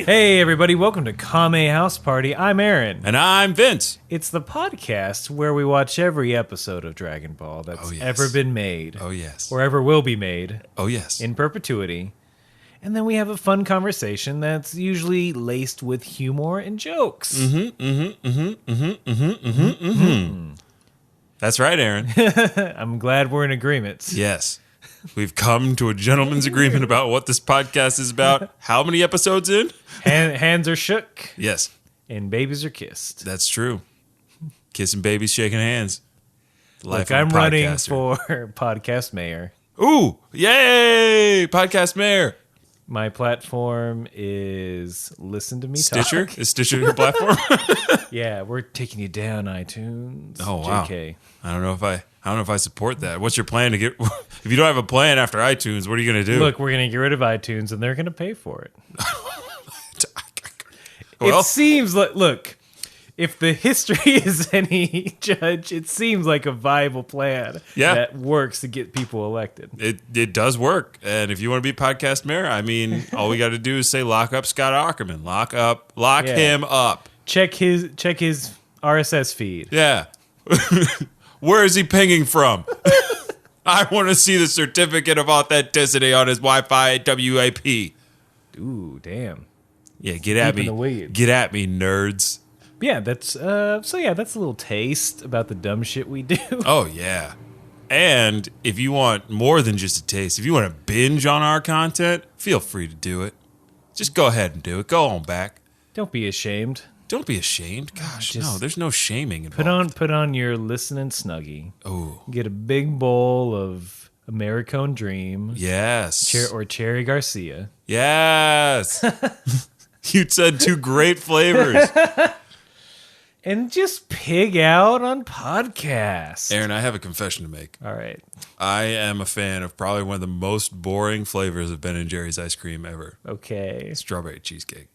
Hey everybody, welcome to Kame House Party. I'm Aaron. And I'm Vince. It's the podcast where we watch every episode of Dragon Ball that's ever been made. Oh, yes. Or ever will be made. Oh, yes. In perpetuity. And then we have a fun conversation that's usually laced with humor and jokes. That's right, Aaron. I'm glad we're in agreement. Yes. We've come to a gentleman's agreement about what this podcast is about. How many episodes in? Hands are shook. Yes. And babies are kissed. That's true. Kissing babies, shaking hands. Look, I'm running for podcast mayor. Ooh, yay! Podcast mayor. My platform is Listen to Me Stitcher? Talk. Is Stitcher your platform? Yeah, we're taking you down, iTunes. Oh, wow. JK. I don't know if I support that. What's your plan to get... If you don't have a plan after iTunes, what are you going to do? Look, we're going to get rid of iTunes, and they're going to pay for it. Well, it seems like... Look, if the history is any judge, it seems like a viable plan that works to get people elected. It does work. And if you want to be podcast mayor, I mean, all we got to do is say lock up Scott Aukerman. Lock him up. Check his RSS feed. Yeah. Where is he pinging from? I want to see the certificate of authenticity on his Wi-Fi WAP. Ooh, damn. Yeah, get at me. Get at me, nerds. Yeah, that's that's a little taste about the dumb shit we do. Oh, yeah. And if you want more than just a taste, if you want to binge on our content, feel free to do it. Just go ahead and do it. Go on back. Don't be ashamed. Don't be ashamed. Gosh, no, there's no shaming involved. Put on your listening snuggie. Oh. Get a big bowl of Americone Dream. Yes. Or Cherry Garcia. Yes. You said two great flavors. And just pig out on podcasts. Aaron, I have a confession to make. All right. I am a fan of probably one of the most boring flavors of Ben & Jerry's ice cream ever. Okay. Strawberry cheesecake.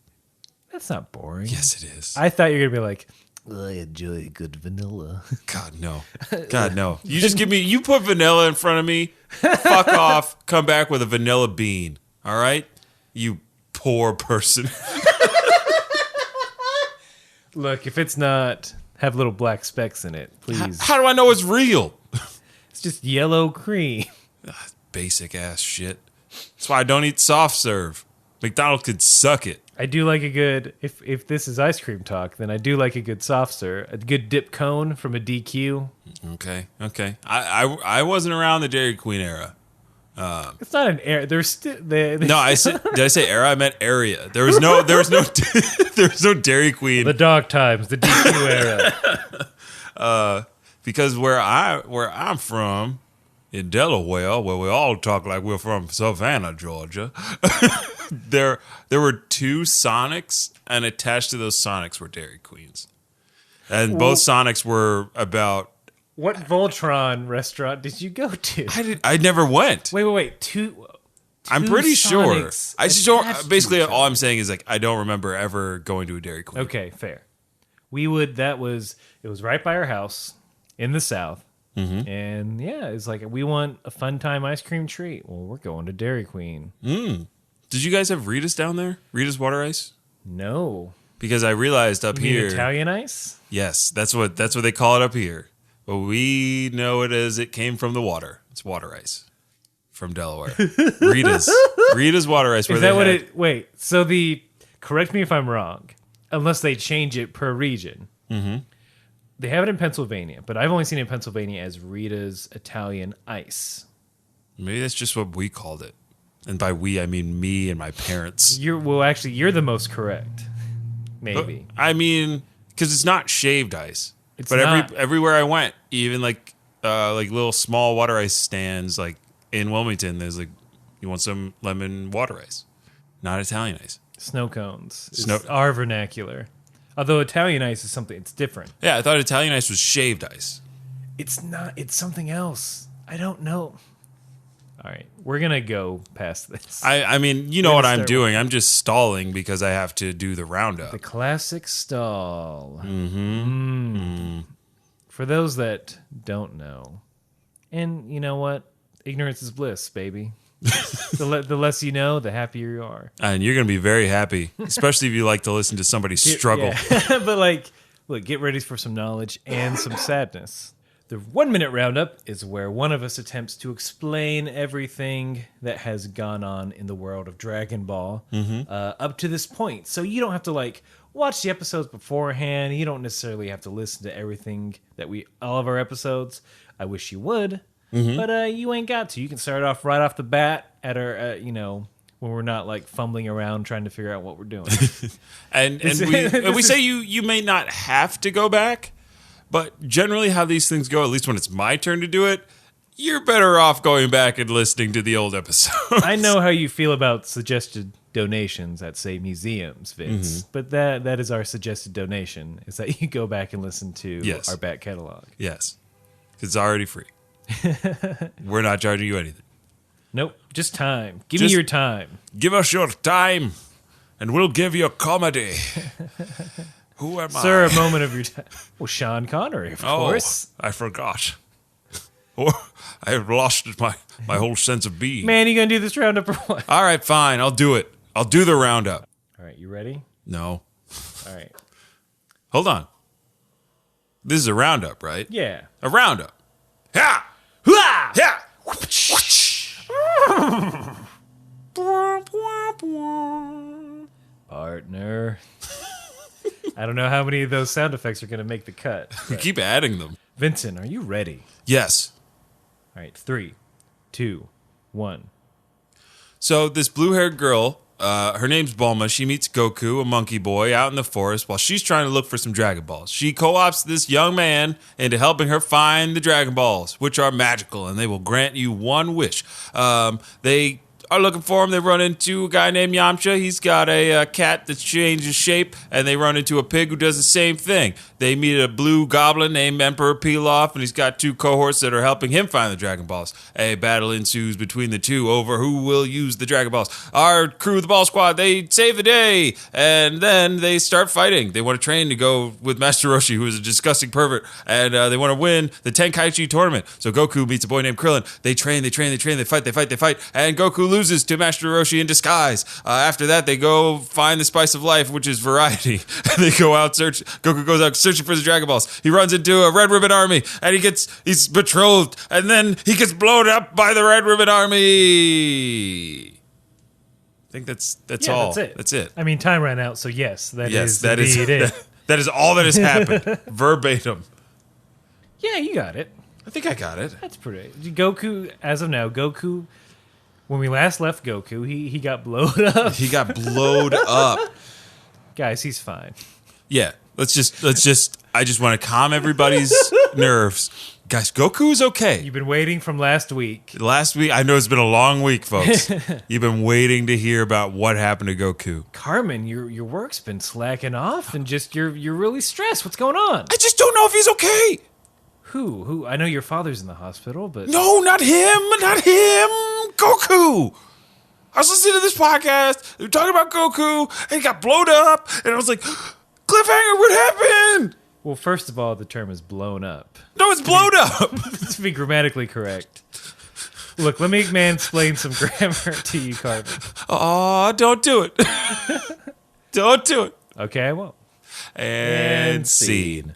That's not boring. Yes, it is. I thought you were going to be like, I enjoy good vanilla. God, no. God, no. You put vanilla in front of me, fuck off, come back with a vanilla bean. All right? You poor person. Look, if it's not have little black specks in it, please. How do I know it's real? It's just yellow cream. Basic ass shit. That's why I don't eat soft serve. McDonald's could suck it. I do like a good, if this is ice cream talk, then I do like a good soft serve, a good dip cone from a DQ. Okay. I wasn't around the Dairy Queen era. It's not an era. There's still No, did I say era? I meant area. There was no Dairy Queen. The dog times, the DQ era. Because where I'm from in Delaware, where we all talk like we're from Savannah, Georgia, there were two Sonics, and attached to those Sonics were Dairy Queens, and both Sonics were about. What Voltron restaurant did you go to? I never went. Wait. Two I'm pretty sure. I just don't. Basically, all I'm other. saying is like I don't remember ever going to a Dairy Queen. Okay, fair. It was right by our house in the South. Mm-hmm. And yeah, it's like, we want a fun time ice cream treat. Well, we're going to Dairy Queen. Did you guys have Rita's down there? Rita's water ice? No. Because I realized up here. Italian ice? Yes, that's what they call it up here. But we know it as it came from the water. It's water ice from Delaware. Rita's water ice. Is that what it? Wait. So correct me if I'm wrong. Unless they change it per region. Mm-hmm. They have it in Pennsylvania, but I've only seen it in Pennsylvania as Rita's Italian ice. Maybe that's just what we called it. And by we, I mean me and my parents. You're the most correct. Maybe. But, I mean, because it's not shaved ice. It's but not. Everywhere I went, even like little small water ice stands, like in Wilmington, there's like, you want some lemon water ice, not Italian ice. Snow cones is our vernacular. Although Italian ice is something, it's different. Yeah, I thought Italian ice was shaved ice. It's not. It's something else. I don't know. All right, we're going to go past this. I mean, you know what I'm doing. I'm just stalling because I have to do the roundup. The classic stall. Mm-hmm. For those that don't know, and you know what? Ignorance is bliss, baby. The less you know, the happier you are. And you're going to be very happy, especially if you like to listen to somebody struggle. Yeah. But like, look, get ready for some knowledge and some sadness. The 1 minute roundup is where one of us attempts to explain everything that has gone on in the world of Dragon Ball up to this point. So you don't have to like watch the episodes beforehand. You don't necessarily have to listen to everything all of our episodes. I wish you would, but you ain't got to. You can start off right off the bat at our, when we're not like fumbling around trying to figure out what we're doing. and we say you may not have to go back. But generally how these things go, at least when it's my turn to do it, you're better off going back and listening to the old episodes. I know how you feel about suggested donations at, say, museums, Vince. But that is our suggested donation, is that you go back and listen to our back catalog. Yes, because it's already free. We're not charging you anything. Nope, just time. Give me your time. Give us your time, and we'll give you comedy. Who am I? Sir, a moment of your time. Well, Sean Connery, of course. I forgot. Or I have lost my whole sense of being. Man, you gonna do this roundup or what? All right, fine. I'll do it. I'll do the roundup. All right, you ready? No. All right. Hold on. This is a roundup, right? Yeah. A roundup. Ha! Hua! Yeah! Partner. I don't know how many of those sound effects are going to make the cut. We keep adding them. Vincent, are you ready? Yes. All right, 3, 2, 1. So this blue-haired girl, her name's Bulma. She meets Goku, a monkey boy, out in the forest while she's trying to look for some Dragon Balls. She co-ops this young man into helping her find the Dragon Balls, which are magical, and they will grant you one wish. They are looking for him. They run into a guy named Yamcha. He's got a cat that changes shape, and they run into a pig who does the same thing. They meet a blue goblin named Emperor Pilaf, and he's got 2 cohorts that are helping him find the Dragon Balls. A battle ensues between the two over who will use the Dragon Balls. Our crew, the Ball Squad, they save the day, and then they start fighting. They want to train to go with Master Roshi, who is a disgusting pervert, and they want to win the Tenkaichi tournament. So Goku meets a boy named Krillin. They train, they fight, and Goku loses to Master Roshi in disguise. After that, they go find the spice of life, which is variety. They go out Goku goes out searching for the Dragon Balls. He runs into a Red Ribbon Army, and he's betrothed, and then he gets blown up by the Red Ribbon Army. I think that's all. That's it. I mean, time ran out, so yes, that is it. That is all that has happened. Verbatim. Yeah, you got it. I think I got it. That's pretty. Goku, as of now, when we last left Goku, he got blowed up. He got blowed up. Guys, he's fine. Yeah, let's just. I just want to calm everybody's nerves. Guys, Goku's okay. You've been waiting from last week. I know it's been a long week, folks. You've been waiting to hear about what happened to Goku. Carmen, your work's been slacking off, and just you're really stressed. What's going on? I just don't know if he's okay. Who? I know your father's in the hospital, but no, not him. Goku. I was listening to this podcast. They were talking about Goku, and he got blowed up, and I was like, cliffhanger, what happened? Well, first of all, the term is blown up. No, it's blowed up. To be grammatically correct. Look, let me mansplain some grammar to you, Carmen. Oh, don't do it. Don't do it. Okay, I won't. And scene.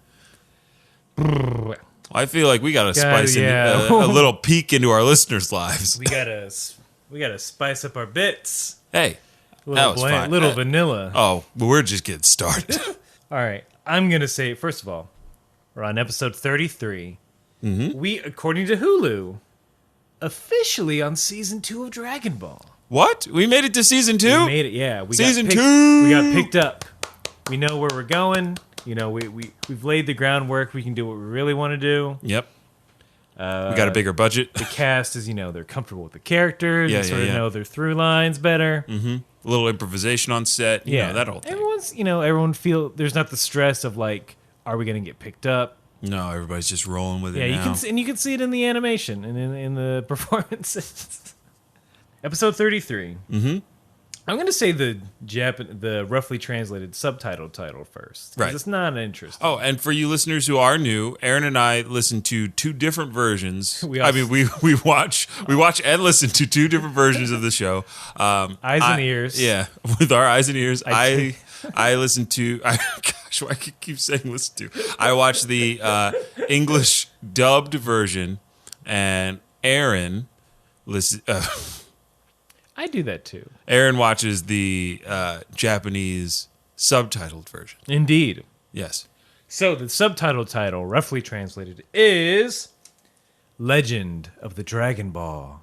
I feel like we got to spice a little peek into our listeners' lives. We gotta spice up our bits. Hey, that was fine. Little vanilla. Oh, but we're just getting started. All right, I'm gonna say first of all, we're on episode 33. Mm-hmm. We, according to Hulu, officially on season 2 of Dragon Ball. What? We made it to season 2? We made it. Yeah, season 2. We got picked up. We know where we're going. You know, we've laid the groundwork. We can do what we really want to do. Yep. We got a bigger budget. The cast is, they're comfortable with the characters. They sort of know their through lines better. Mm-hmm. A little improvisation on set. You know, that whole thing. Everyone feel there's not the stress of like, are we going to get picked up? No, everybody's just rolling with it now. You can see it in the animation and in the performances. Episode 33. Mm-hmm. I'm going to say the roughly translated subtitle title first. 'Cause Right. It's not interesting. Oh, and for you listeners who are new, Aaron and I listen to two different versions. We watch and listen to two different versions of the show. Eyes and ears. Yeah, with our eyes and ears. I listen to. Gosh, why I keep saying listen to? I watch the English dubbed version, and Aaron listen. I do that too. Aaron watches the Japanese subtitled version. Indeed. Yes. So the subtitle title, roughly translated, is Legend of the Dragon Ball.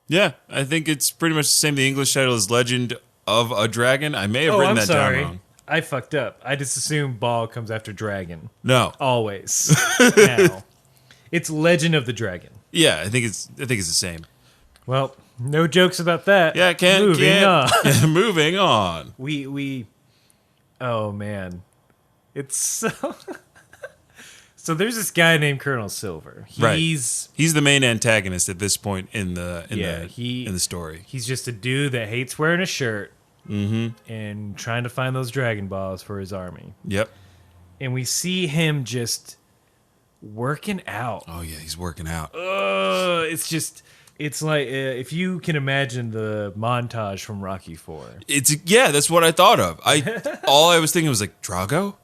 Yeah, I think it's pretty much the same. The English title is Legend of a Dragon. I may have written that down wrong. I fucked up. I just assumed ball comes after dragon. No. Always. Now. It's Legend of the Dragon. Yeah, I think it's the same. Well, no jokes about that. Yeah, Moving on. Moving on. We oh man. It's so So there's this guy named Colonel Silver. He's the main antagonist at this point in the story. He's just a dude that hates wearing a shirt and trying to find those Dragon Balls for his army. Yep. And we see him just working out. Oh yeah, he's working out. It's like if you can imagine the montage from Rocky 4. That's what I thought of. All I was thinking was like Drago,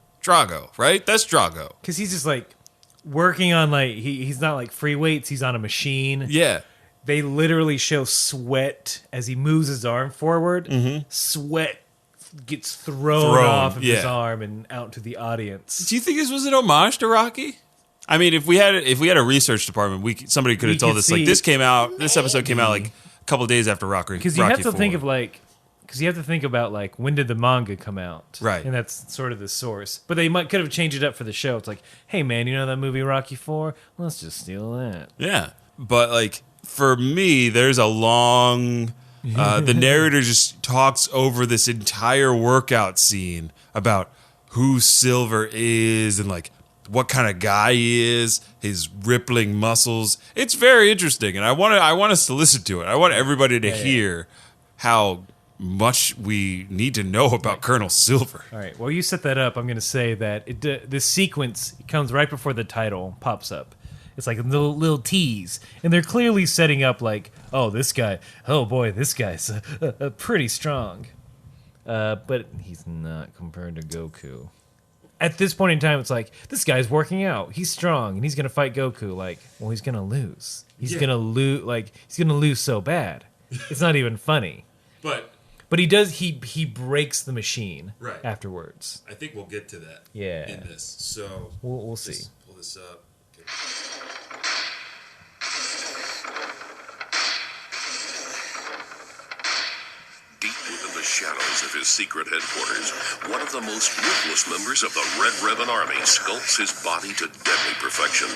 right? That's Drago. Because he's just like working on like he's not like free weights. He's on a machine. Yeah. They literally show sweat as he moves his arm forward. Sweat gets thrown off of his arm and out to the audience. Do you think this was an homage to Rocky? I mean, if we had a research department, somebody could have told us like this episode came out like a couple of days after Rocky. Because you have to think of like, because you have to think about like when did the manga come out, right? And that's sort of the source. But they could have changed it up for the show. It's like, hey man, you know that movie Rocky 4? Let's just steal that. Yeah, but like for me, there's a long. The narrator just talks over this entire workout scene about who Silver is and like what kind of guy he is, his rippling muscles. It's very interesting, and I want us to listen to it. I want everybody to hear how much we need to know about Colonel Silver. All right. Well, you set that up. I'm going to say that this sequence comes right before the title pops up. It's like a little tease, and they're clearly setting up like, this guy's pretty strong, but he's not compared to Goku. At this point in time, it's like, this guy's working out. He's strong, and he's going to fight Goku. Like, well, he's going to lose. He's going to lose. Like, he's going to lose so bad. It's not even funny. But he does. He breaks the machine afterwards. I think we'll get to that. Yeah. In this, so we'll see. Pull this up. Okay. Deep within the shadows of his secret headquarters, one of the most ruthless members of the Red Ribbon Army sculpts his body to deadly perfection.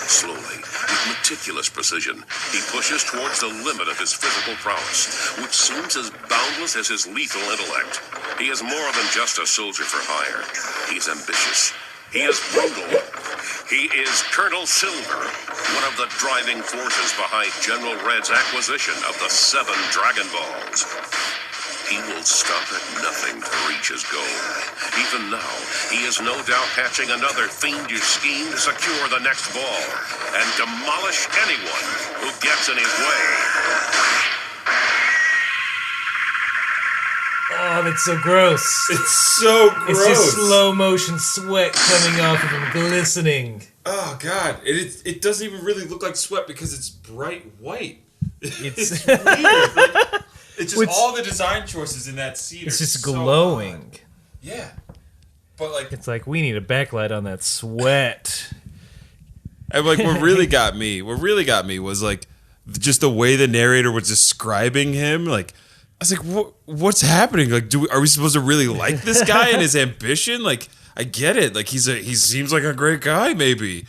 Slowly, with meticulous precision, he pushes towards the limit of his physical prowess, which seems as boundless as his lethal intellect. He is more than just a soldier for hire. He's ambitious. He is brutal. He is Colonel Silver, one of the driving forces behind General Red's acquisition of the 7 Dragon Balls. He will stop at nothing to reach his goal. Even now, he is no doubt hatching another fiendish scheme to secure the next ball and demolish anyone who gets in his way. Oh, that's so gross. It's so gross. It's just slow motion sweat coming off of him, glistening. Oh, God. It doesn't even really look like sweat because it's bright white. It's weird. It's just all the design choices in that scene. It's just glowing. So yeah. But like it's like we need a backlight on that sweat. And like what really got me was like just the way the narrator was describing him. Like I was like, what's happening? Like, are we supposed to really like this guy and his ambition? Like, I get it. Like he seems like a great guy, maybe.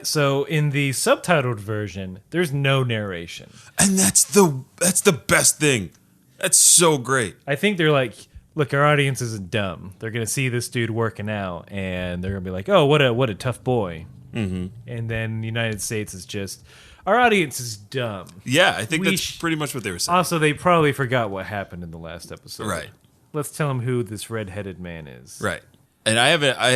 So in the subtitled version, there's no narration, and that's the best thing. That's so great. I think they're like, look, our audience isn't dumb. They're gonna see this dude working out, and they're gonna be like, oh, what a tough boy. Mm-hmm. And then the United States is just, our audience is dumb. Yeah, I think We that's pretty much what they were saying. Also, they probably forgot what happened in the last episode. Right. Let's tell them who this red-headed man is. Right. And I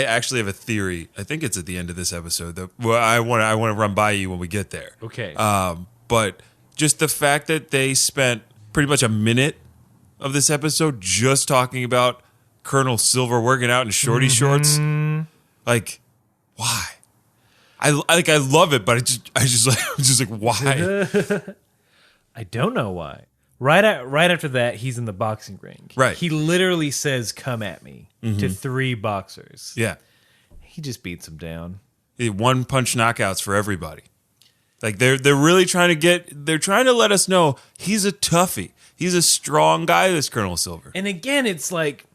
actually have a theory. I think it's at the end of this episode that I want to run by you when we get there. Okay. But just the fact that they spent pretty much a minute of this episode just talking about Colonel Silver working out in shorty shorts, like, why? I love it, but I'm just like, why? I don't know why. Right after that, he's in the boxing ring. Right. He literally says, "Come at me," to 3 boxers. Yeah. He just beats them down. One punch knockouts for everybody. Like they're really trying to let us know he's a toughie. He's a strong guy, this Colonel Silver. And again, it's like,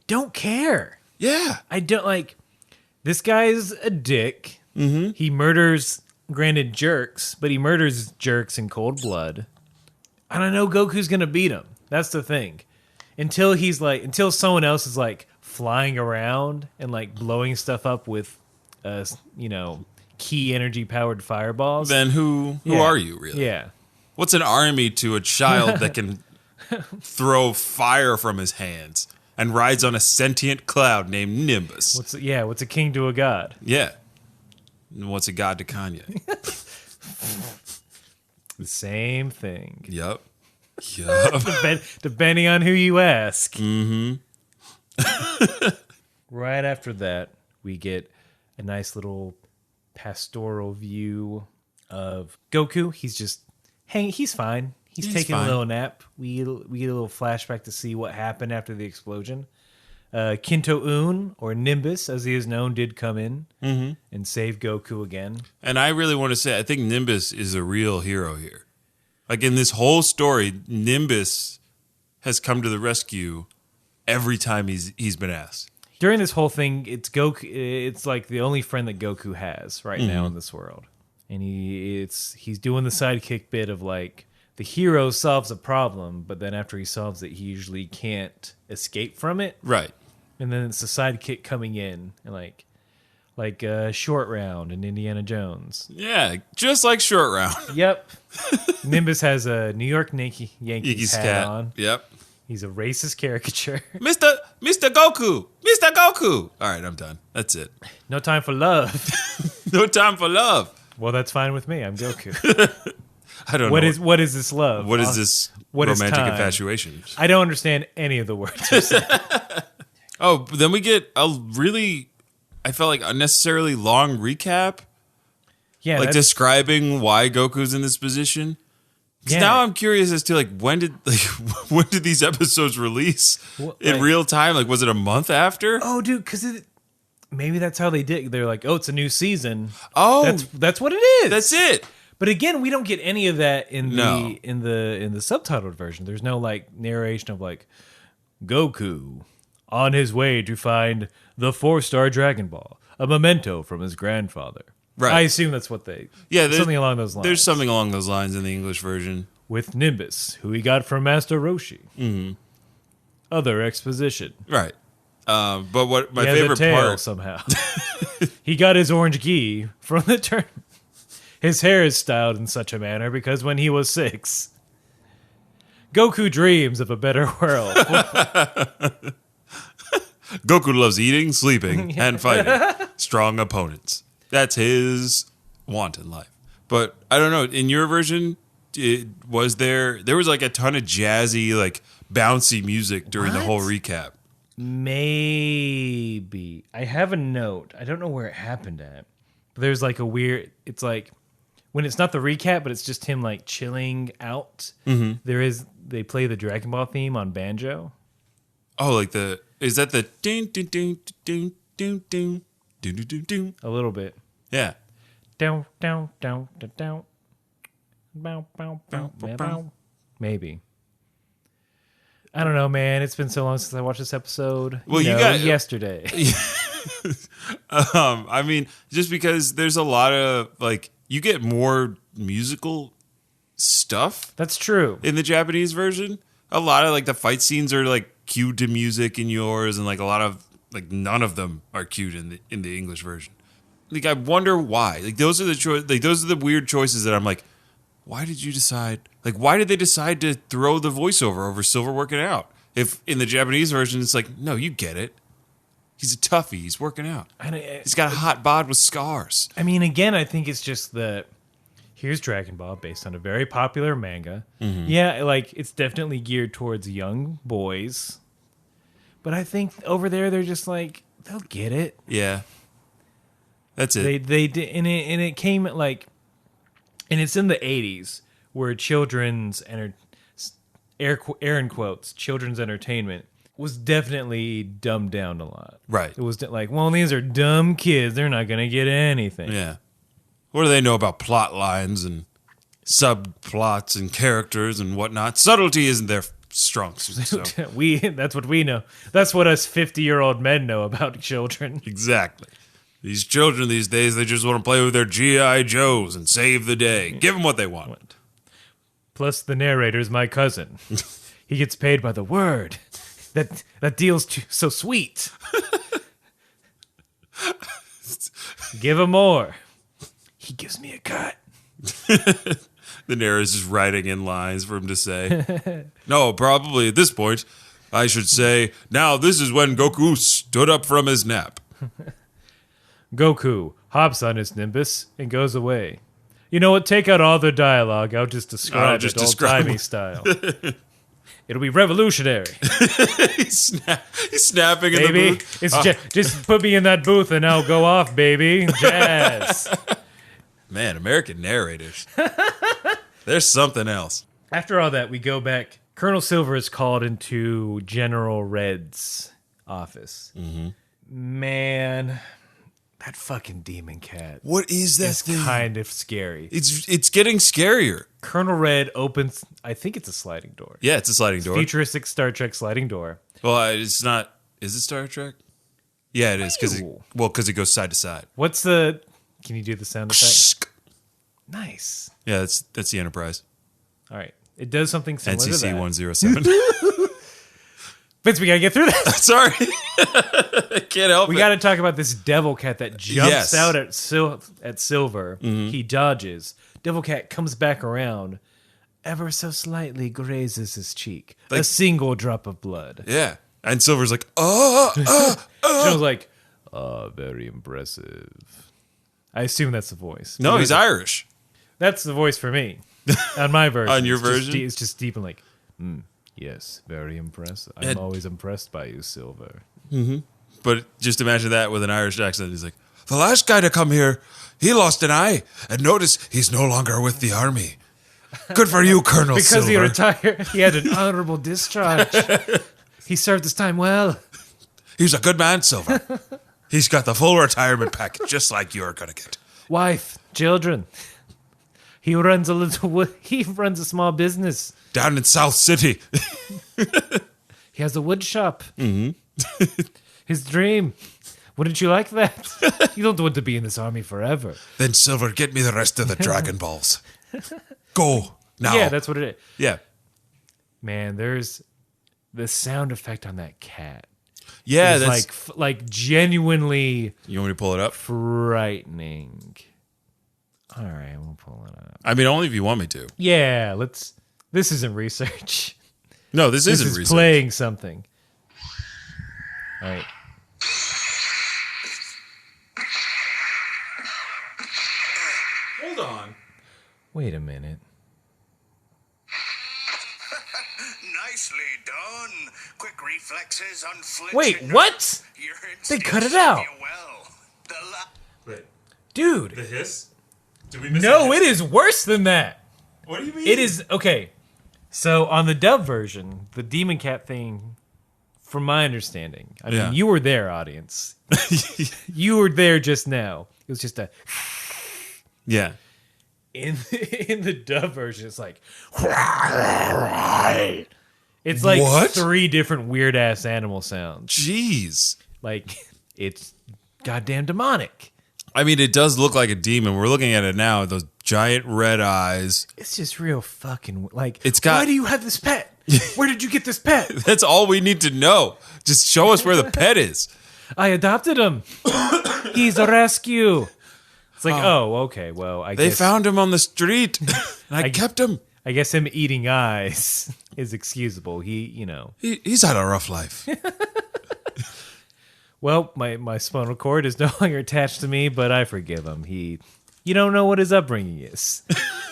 don't care. Yeah. I don't like, this guy's a dick. Mm-hmm. He murders, granted, jerks, but he murders jerks in cold blood. And I know Goku's going to beat him. That's the thing. Until someone else is like flying around and like blowing stuff up with, key energy powered fireballs. Then who are you really? Yeah. What's an army to a child that can throw fire from his hands and rides on a sentient cloud named Nimbus? What's a king to a god? Yeah. And what's a god to Kanye? The same thing. Yep. Depending on who you ask. Mm-hmm. Right after that, we get a nice little pastoral view of Goku. He's fine. He's taking fine. a little nap. We get a little flashback to see what happened after the explosion. Kinto-un, or Nimbus, as he is known, did come in and save Goku again. And I really want to say, I think Nimbus is a real hero here. Like in this whole story, Nimbus has come to the rescue every time he's been asked. During this whole thing, it's Goku. It's like the only friend that Goku has right now in this world, and he's doing the sidekick bit of like the hero solves a problem, but then after he solves it, he usually can't escape from it. Right. And then it's the sidekick coming in and like Short Round and Indiana Jones. Yeah, just like Short Round. Yep. Nimbus has a New York Yankees hat on. Yep. He's a racist caricature. Mr. Goku. Mr. Goku. All right, I'm done. That's it. No time for love. No time for love. Well, that's fine with me. I'm Goku. I don't know. What is this love? What is this what is romantic time? infatuation? I don't understand any of the words you're saying. Oh, then we get a really, I felt like unnecessarily long recap. Yeah, like describing why Goku's in this position. Because now I'm curious as to like when did these episodes release in real time? Like, was it a month after? Oh, dude, because maybe that's how they did. They're like, oh, it's a new season. Oh, that's what it is. That's it. But again, we don't get any of that in the subtitled version. There's no like narration of like Goku on his way to find the 4-star Dragon Ball, a memento from his grandfather. Right. I assume that's what something along those lines. There's something along those lines in the English version. With Nimbus, who he got from Master Roshi. Mm-hmm. Other exposition. Right. But what my he has favorite a tail part somehow. He got his orange gi from the turn. His hair is styled in such a manner because when he was 6, Goku dreams of a better world. Goku loves eating, sleeping, and fighting strong opponents. That's his want in life. But I don't know. In your version, there was like a ton of jazzy, like bouncy music during the whole recap. Maybe. I have a note. I don't know where it happened at. But there's like a weird. It's like when it's not the recap, but it's just him like chilling out. Mm-hmm. They play the Dragon Ball theme on banjo. Oh, like is that the ding ding ding ding ding ding ding ding ding? A little bit. Yeah. Down down down down down. Bow bow bow bow. Maybe. I don't know, man. It's been so long since I watched this episode. Well, you got yesterday. I mean, just because there's a lot of like you get more musical stuff. That's true. In the Japanese version, a lot of like the fight scenes are like cued to music in yours, and like a lot of like none of them are cued in the English version. like I wonder why. Like those are the weird choices that I'm like, why did you decide? Like why did they decide to throw the voiceover over Silver working out? If in the Japanese version it's like, no, you get it. He's a toughie. He's working out. He's got a hot bod with scars. I mean, again, I think it's just here's Dragon Ball based on a very popular manga. Mm-hmm. Yeah, like it's definitely geared towards young boys. But I think over there they're just like, they'll get it. Yeah. That's it. They did, and it came like, and it's in the 80s where children's air in quotes children's entertainment was definitely dumbed down a lot. Right. It was like, well, these are dumb kids. They're not going to get anything. Yeah. What do they know about plot lines and subplots and characters and whatnot? Subtlety isn't their strong suit. So. That's what we know. That's what us 50-year-old men know about children. Exactly. These children these days, they just want to play with their G.I. Joes and save the day. Give them what they want. Plus, the narrator's my cousin. He gets paid by the word. That deal's so sweet. Give him more. He gives me a cut. The narrator's just writing in lines for him to say. No, probably at this point, I should say, now this is when Goku stood up from his nap. Goku hops on his Nimbus and goes away. You know what? Take out all the dialogue. I'll just describe it old-timey style. It'll be revolutionary. He's snapping in baby, the booth. It's just put me in that booth and I'll go off, baby. Jazz. Man, American narrators. There's something else. After all that, we go back. Colonel Silver is called into General Red's office. Mm-hmm. Man, that fucking demon cat. What is that thing? It's kind of scary. It's getting scarier. Colonel Red opens, I think it's a sliding door. Yeah, it's a sliding door. Futuristic Star Trek sliding door. Well, it's not. Is it Star Trek? Yeah, it is. Because it goes side to side. What's the... Can you do the sound effect? Nice. Yeah, that's the Enterprise. All right. It does something similar to that. NCC 107. Vince, we got to get through that. Sorry. I can't help it. We got to talk about this devil cat that jumps out at Silver. Mm-hmm. He dodges. Devil cat comes back around, ever so slightly grazes his cheek. Like, a single drop of blood. Yeah. And Silver's like, Joe's like, very impressive. I assume that's the voice. No, he's Irish. That's the voice for me. On my version. On your version? It's just deep and like, yes, very impressive. I'm always impressed by you, Silver. Mm-hmm. But just imagine that with an Irish accent. He's like, the last guy to come here, he lost an eye. And notice he's no longer with the army. Good for you, Colonel Silver. Because he retired. He had an honorable discharge. He served his time well. He's a good man, Silver. He's got the full retirement package, just like you're gonna get. Wife, children. He runs a small business down in South City. He has a wood shop. Mm-hmm. His dream. Wouldn't you like that? You don't want to be in this army forever. Then Silver, get me the rest of the Dragon Balls. Go now. Yeah, that's what it is. Yeah. Man, there's the sound effect on that cat. Yeah, that's like genuinely. You want me to pull it up? Frightening. All right, we'll pull it up. I mean, only if you want me to. Yeah, let's. This isn't research. No, this isn't is research. Playing something. All right. Hold on. Wait a minute. Nicely done. Quick reflexes, unflinching. Wait, what? They cut it out. Wait, dude. The hiss? Did we miss No, it is worse than that. What do you mean? It is okay. So on the dub version, the demon cat thing, from my understanding, I mean, you were there, audience. You were there just now. It was just a. Yeah. In the dub version, it's like. It's like what? 3 different weird ass animal sounds. Jeez. Like it's goddamn demonic. I mean, it does look like a demon. We're looking at it now. Those giant red eyes. It's just real fucking like. It's got. Why do you have this pet? Where did you get this pet? That's all we need to know. Just show us where the pet is. I adopted him. He's a rescue. It's like, okay, well, I They guess found him on the street, and I kept him. I guess him eating eyes is excusable. He's had a rough life. Well, my spinal cord is no longer attached to me, but I forgive him. You don't know what his upbringing is.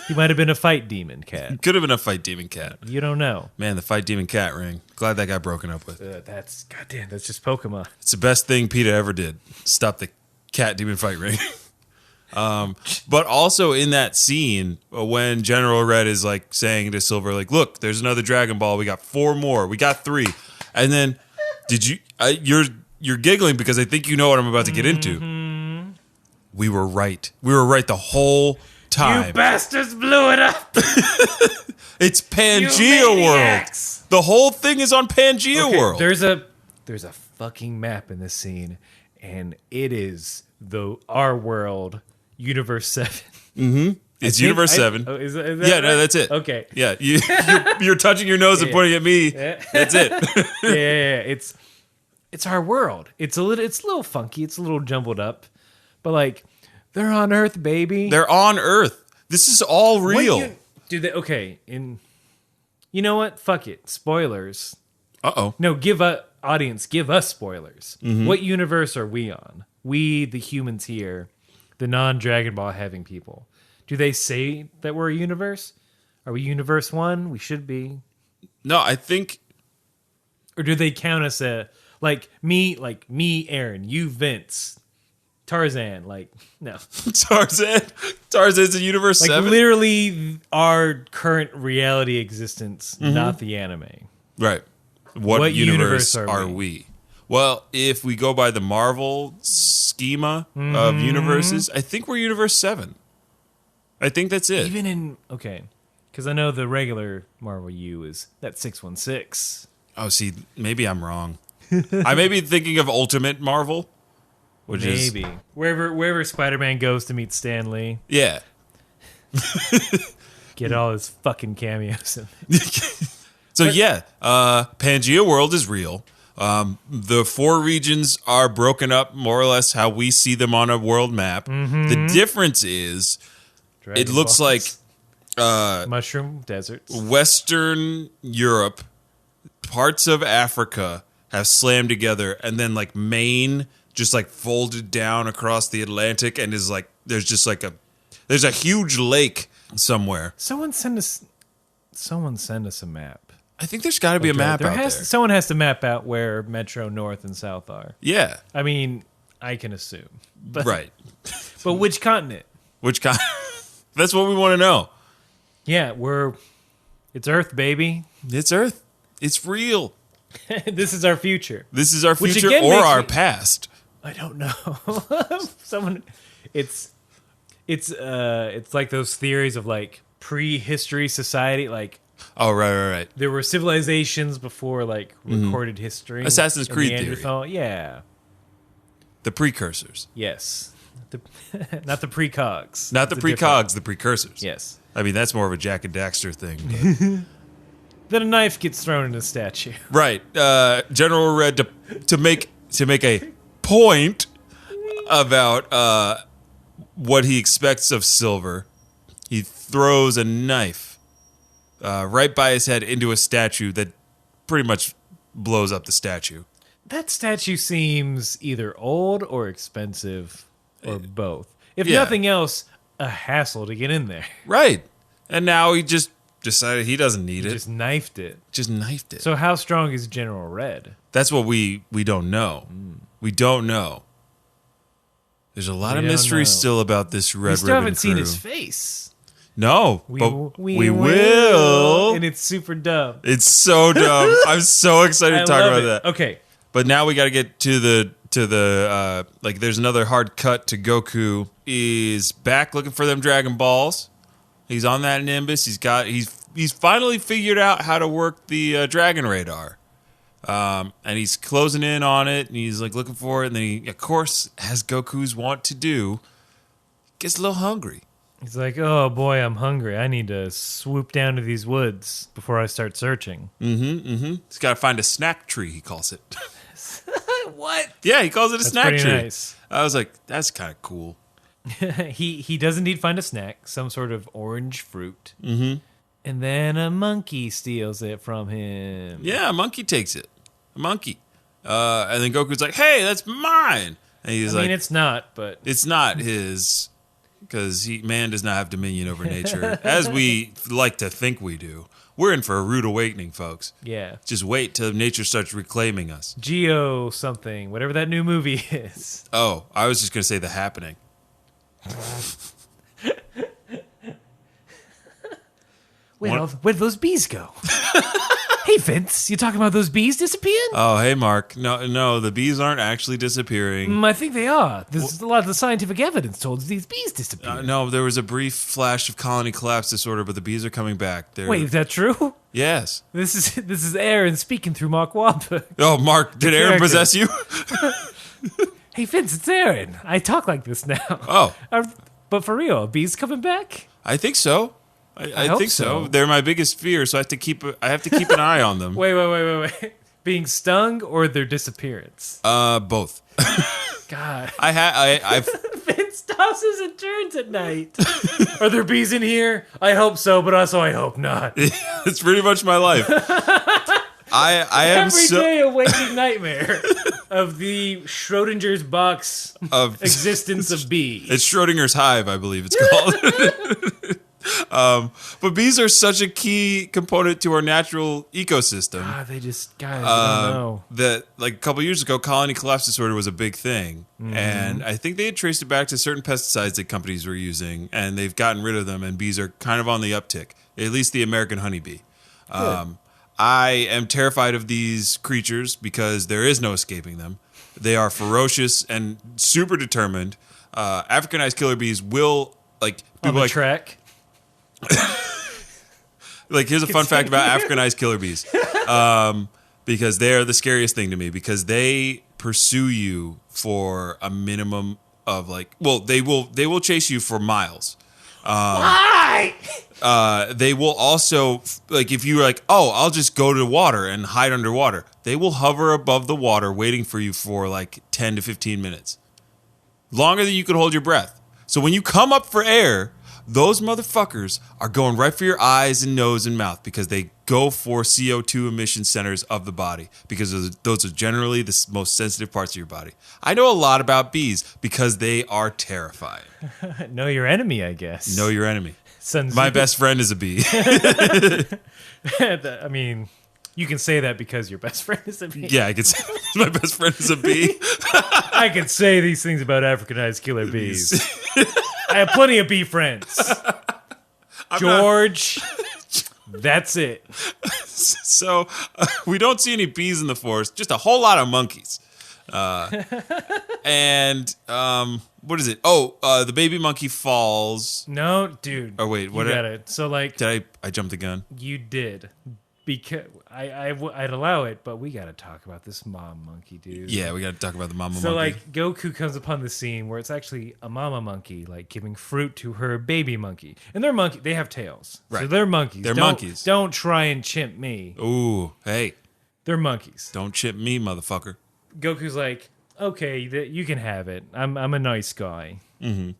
He might have been a fight demon cat. Could have been a fight demon cat. You don't know. Man, the fight demon cat ring. Glad that got broken up with. That's just Pokemon. It's the best thing PETA ever did. Stop the cat demon fight ring. But also in that scene, when General Red is like saying to Silver, like, look, there's another Dragon Ball. We got 4 more. We got 3. And then you're giggling because I think you know what I'm about to get into. We were right. We were right the whole time. You bastards blew it up. It's Pangea You World. maniacs. The whole thing is on Pangea World. There's a fucking map in this scene, and it is our world, Universe 7. It's Universe 7. Is that Yeah, right? no, that's it. Okay. Yeah, you're touching your nose and pointing at me. That's it. Yeah. It's our world. It's a little funky. It's a little jumbled up, but like they're on Earth, baby. They're on Earth. This is all real. You know what? Fuck it. Spoilers. Uh-oh. No, give us spoilers. What universe are we on? We, the humans here, the non-Dragon Ball having people. Do they say that we're a universe? Are we Universe 1? We should be. No, I think... Or do they count us like me, Aaron, you, Vince, Tarzan, no. Tarzan's a Universe 7? Literally our current reality existence, not the anime. Right. What universe are we? Well, if we go by the Marvel schema of universes, I think we're Universe 7. I think that's it. Even because I know the regular Marvel U is that 616. Oh, see, maybe I'm wrong. I may be thinking of Ultimate Marvel, which is... Maybe. Wherever Spider-Man goes to meet Stan Lee. Yeah. Get all his fucking cameos in. So Pangea World is real. The 4 regions are broken up more or less how we see them on a world map. The difference is Dragon it looks Balls. like Mushroom deserts. Western Europe, parts of Africa have slammed together, and then like Maine just like folded down across the Atlantic, and is like there's a huge lake somewhere. Someone send us a map. I think there's got to be a map out there. Someone has to map out where Metro North and South are. Yeah. I mean, I can assume. But, Right. But which continent? Which kind? That's what we want to know. Yeah, it's Earth, baby. It's Earth. It's real. This is our future. This is our Which future again or makes our me- past. I don't know. It's like those theories of like prehistory society, like Oh, right. there were civilizations before like recorded history. Assassin's and Creed Neanderthal. Yeah. The precursors. Yes. Not the precogs. Not the It's a different- precogs, the precursors. Yes. I mean, that's more of a Jack and Daxter thing. Then a knife gets thrown in a statue. Right. General Red, to make a point about what he expects of Silver, he throws a knife right by his head into a statue that pretty much blows up the statue. That statue seems either old or expensive or both. If Yeah. nothing else, a hassle to get in there. Right. And now he just decided he doesn't need it. Just knifed it. Just knifed it. So how strong is General Red? That's what we don't know. We don't know. There's a lot of don't mystery know. still about this Red We still Ribbon haven't seen crew. his face. No, but we will. And it's super dumb. It's so dumb. I'm so excited I to talk love about it. that. Okay. But now we got to get to the like. There's another hard cut to Goku. Is back looking for them Dragon Balls. He's on that Nimbus. He's finally figured out how to work the Dragon Radar. And he's closing in on it, and he's like looking for it. And then he, of course, as Goku's want to do, gets a little hungry. He's like, oh boy, I'm hungry. I need to swoop down to these woods before I start searching. He's got to find a snack tree. He calls it. What? Yeah, he calls it a That's snack pretty tree. nice. I was like, that's kind of cool. he does indeed find a snack, some sort of orange fruit. Mm-hmm. And then a monkey steals it from him. Yeah, a monkey takes it. A monkey. And then Goku's like, hey, that's mine. And he's I mean, it's not, but... It's not his, because man does not have dominion over nature, as we like to think we do. We're in for a rude awakening, folks. Yeah. Just wait till nature starts reclaiming us. Geo something, whatever that new movie is. Oh, I was just going to say The Happening. Where did those bees go? Hey, Vince, you talking about those bees disappearing? Oh, hey, Mark. No, the bees aren't actually disappearing. I think they are. There's a lot of the scientific evidence told these bees disappear. No, there was a brief flash of colony collapse disorder, but the bees are coming back. Wait, is that true? Yes. This is Aaron speaking through Mark Wahlberg. Oh, Mark, did Aaron possess you? Hey, Vince, it's Aaron. I talk like this now. Oh. But for real, are bees coming back? I think so. I think so. so. They're my biggest fear, so I have to keep an eye on them. Wait. Being stung or their disappearance? Both. God. I've Vince tosses and turns at night. Are there bees in here? I hope so, but also I hope not. It's pretty much my life. I am Every day a waking nightmare of the Schrodinger's box of existence of bees. It's Schrodinger's hive, I believe it's called. But bees are such a key component to our natural ecosystem. God, they just, guys, I don't know. That like a couple years ago, colony collapse disorder was a big thing, and I think they had traced it back to certain pesticides that companies were using, and they've gotten rid of them, and bees are kind of on the uptick. At least the American honeybee. I am terrified of these creatures because there is no escaping them. They are ferocious and super determined. Africanized killer bees will On the track. Here's a fun fact about Africanized killer bees, because they are the scariest thing to me because they pursue you for a minimum of they will chase you for miles. Why? They will also if you're like, oh, I'll just go to the water and hide underwater. They will hover above the water waiting for you for 10 to 15 minutes, longer than you could hold your breath. So when you come up for air, those motherfuckers are going right for your eyes and nose and mouth because they go for CO2 emission centers of the body because those are generally the most sensitive parts of your body. I know a lot about bees because they are terrifying. Know your enemy, I guess. Know your enemy. Sun Tzu. My best friend is a bee. I mean, you can say that because your best friend is a bee. Yeah, I can say my best friend is a bee. I can say these things about Africanized killer bees. I have plenty of bee friends. George, that's it. So we don't see any bees in the forest, just a whole lot of monkeys. And what is it? Oh, the baby monkey falls. No, dude. Oh wait, what? You got it. So did I jumped the gun? You did. Because I'd allow it, but we got to talk about this mom monkey, dude. Yeah, we got to talk about the mama so, monkey. Goku comes upon the scene where it's actually a mama monkey, giving fruit to her baby monkey. And they have tails. Right. So they're monkeys. They're monkeys. Don't try and chimp me. Ooh, hey. They're monkeys. Don't chip me, motherfucker. Goku's like, okay, you can have it. I'm a nice guy. Mm-hmm.